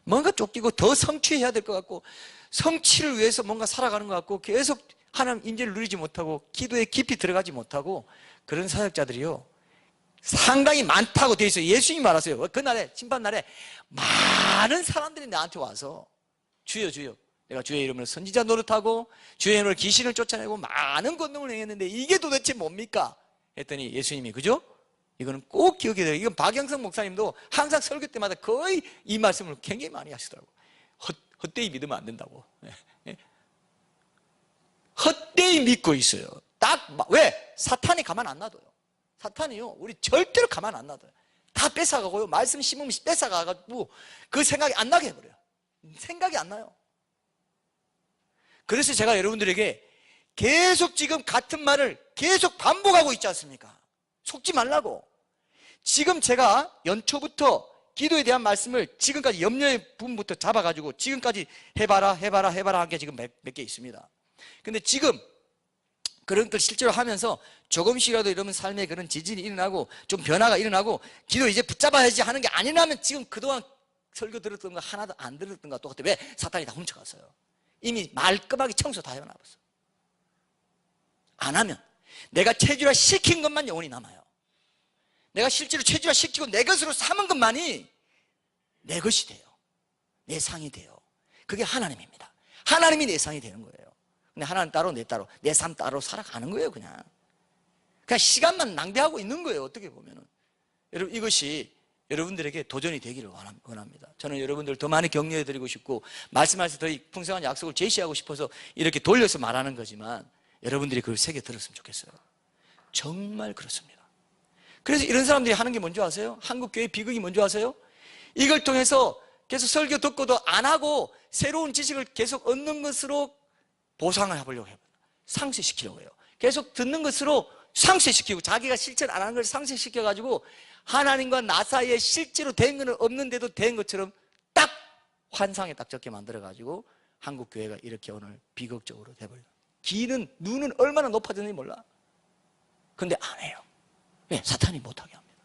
뭔가 쫓기고 더 성취해야 될 것 같고 성취를 위해서 뭔가 살아가는 것 같고 계속 하나님 임재를 누리지 못하고 기도에 깊이 들어가지 못하고 그런 사역자들이요 상당히 많다고 되어 있어요. 예수님이 말하세요. 그날에 심판날에 많은 사람들이 나한테 와서 주여 주여, 내가 주의 이름으로 선지자 노릇하고 주의 이름으로 귀신을 쫓아내고 많은 권능을 행했는데 이게 도대체 뭡니까? 했더니 예수님이, 그죠? 이거는 꼭 기억해야 돼요. 이건 박영성 목사님도 항상 설교 때마다 거의 이 말씀을 굉장히 많이 하시더라고요. 헛되이 믿으면 안 된다고. 헛되이 믿고 있어요. 왜? 사탄이 가만 안 놔둬요. 사탄이요, 우리 절대로 가만 안 놔둬요. 다 뺏어가고요, 말씀 심으면 뺏어가가지고 그 생각이 안 나게 해버려요. 생각이 안 나요. 그래서 제가 여러분들에게 계속 지금 같은 말을 계속 반복하고 있지 않습니까? 속지 말라고. 지금 제가 연초부터 기도에 대한 말씀을 지금까지 염려의 부분부터 잡아가지고 지금까지 해봐라 한 게 지금 몇 개 있습니다. 근데 지금 그런 것들 실제로 하면서 조금씩이라도 이러면 삶에 그런 지진이 일어나고 좀 변화가 일어나고 기도 이제 붙잡아야지 하는 게 아니라면 지금 그동안 설교 들었던 거 하나도 안 들었던 거 똑같아. 왜? 사탄이 다 훔쳐갔어요. 이미 말끔하게 청소 다 해놔봤어. 안 하면 내가 체질화 시킨 것만 영원히 남아요. 내가 실제로 체질화 시키고 내 것으로 삼은 것만이 내 것이 돼요. 내 상이 돼요. 그게 하나님입니다. 하나님이 내 상이 되는 거예요. 근데 하나님 따로 내 따로 내 삶 따로 살아가는 거예요. 그냥 시간만 낭비하고 있는 거예요. 어떻게 보면은. 여러분, 이것이 여러분들에게 도전이 되기를 원합니다. 저는 여러분들 더 많이 격려해 드리고 싶고 말씀하셔서 더 풍성한 약속을 제시하고 싶어서 이렇게 돌려서 말하는 거지만 여러분들이 그걸 새겨 들었으면 좋겠어요. 정말 그렇습니다. 그래서 이런 사람들이 하는 게 뭔지 아세요? 한국교회 비극이 뭔지 아세요? 이걸 통해서 계속 설교 듣고도 안 하고 새로운 지식을 계속 얻는 것으로 보상을 해보려고 해요. 상쇄시키려고 해요. 계속 듣는 것으로 상쇄시키고 자기가 실천 안 하는 걸 상쇄시켜가지고 하나님과 나 사이에 실제로 된 건 없는데도 된 것처럼 딱 환상에 딱 적게 만들어가지고 한국교회가 이렇게 오늘 비극적으로 돼버려요. 눈은 얼마나 높아졌는지 몰라. 근데 안 해요. 왜? 사탄이 못하게 합니다.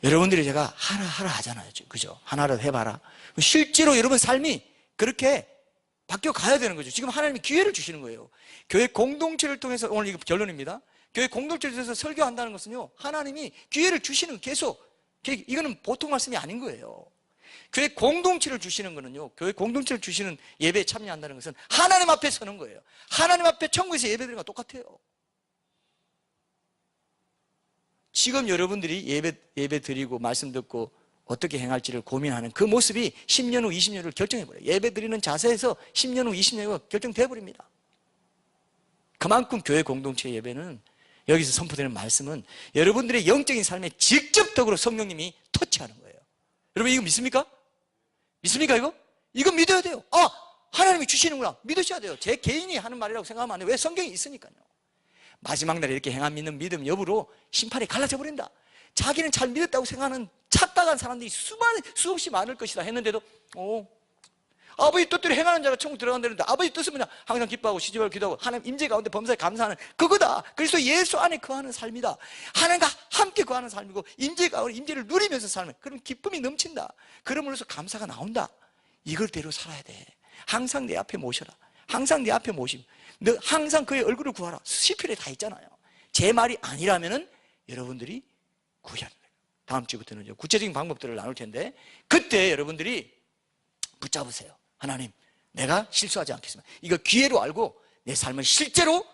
여러분들이 제가 하라 하잖아요. 그죠? 하나라도 해봐라. 실제로 여러분 삶이 그렇게 바뀌어 가야 되는 거죠. 지금 하나님이 기회를 주시는 거예요. 교회 공동체를 통해서, 오늘 이거 결론입니다. 교회 공동체를 통해서 설교한다는 것은요, 하나님이 기회를 주시는, 계속, 이거는 보통 말씀이 아닌 거예요. 교회 공동체를 주시는 거는요, 교회 공동체를 주시는 예배에 참여한다는 것은 하나님 앞에 서는 거예요. 하나님 앞에 천국에서 예배 드리는 거 똑같아요. 지금 여러분들이 예배 드리고 말씀 듣고 어떻게 행할지를 고민하는 그 모습이 10년 후, 20년 후를 결정해버려요. 예배 드리는 자세에서 10년 후, 20년 후가 결정돼버립니다. 그만큼 교회 공동체 예배는, 여기서 선포되는 말씀은 여러분들의 영적인 삶에 직접적으로 성령님이 터치하는 거예요. 여러분, 이거 믿습니까? 믿습니까, 이거? 이거 믿어야 돼요. 하나님이 주시는구나. 믿으셔야 돼요. 제 개인이 하는 말이라고 생각하면 안 돼요. 왜? 성경이 있으니까요. 마지막 날에 이렇게 행함 믿는 믿음 여부로 심판이 갈라져 버린다. 자기는 잘 믿었다고 생각하는 착각한 사람들이 수없이 많을 것이다 했는데도 아버지 뜻대로 행하는 자가 천국 들어간다는데 아버지 뜻은 뭐냐? 항상 기뻐하고 시집을 기도하고 하나님 임재 가운데 범사에 감사하는 그거다. 그래서 예수 안에 거하는 삶이다. 하나님과 함께 거하는 삶이고 임재 가운데 임재를 누리면서 살면 그럼 기쁨이 넘친다. 그러므로서 감사가 나온다. 이걸대로 살아야 돼. 항상 내 앞에 모셔라. 항상 내 앞에 모시고 너 항상 그의 얼굴을 구하라. 시편에 다 있잖아요. 제 말이 아니라면은 여러분들이 구하는 거예요. 다음 주부터는 구체적인 방법들을 나눌 텐데 그때 여러분들이 붙잡으세요. 하나님, 내가 실수하지 않겠습니다. 이거 기회로 알고 내 삶을 실제로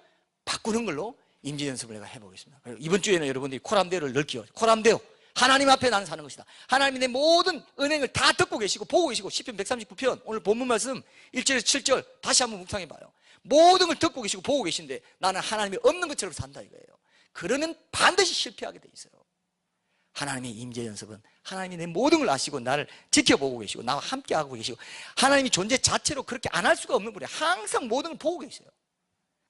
바꾸는 걸로 임재 연습을 내가 해보겠습니다. 그리고 이번 주에는 여러분들이 코람데오를 넓히어 코람데오 하나님 앞에 나는 사는 것이다. 하나님이 내 모든 은행을 다 듣고 계시고 보고 계시고 시편 139편 오늘 본문 말씀 1절에서 7절 다시 한번 묵상해봐요. 모든 걸 듣고 계시고 보고 계신데 나는 하나님이 없는 것처럼 산다 이거예요. 그러면 반드시 실패하게 돼 있어요. 하나님의 임재 연습은 하나님이 내 모든 걸 아시고 나를 지켜보고 계시고 나와 함께하고 계시고 하나님이 존재 자체로 그렇게 안 할 수가 없는 분이 항상 모든 걸 보고 계세요.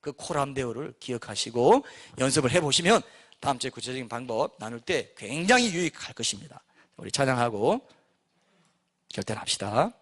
그 코람데오를 기억하시고 연습을 해보시면 다음 주에 구체적인 방법 나눌 때 굉장히 유익할 것입니다. 우리 찬양하고 결단합시다.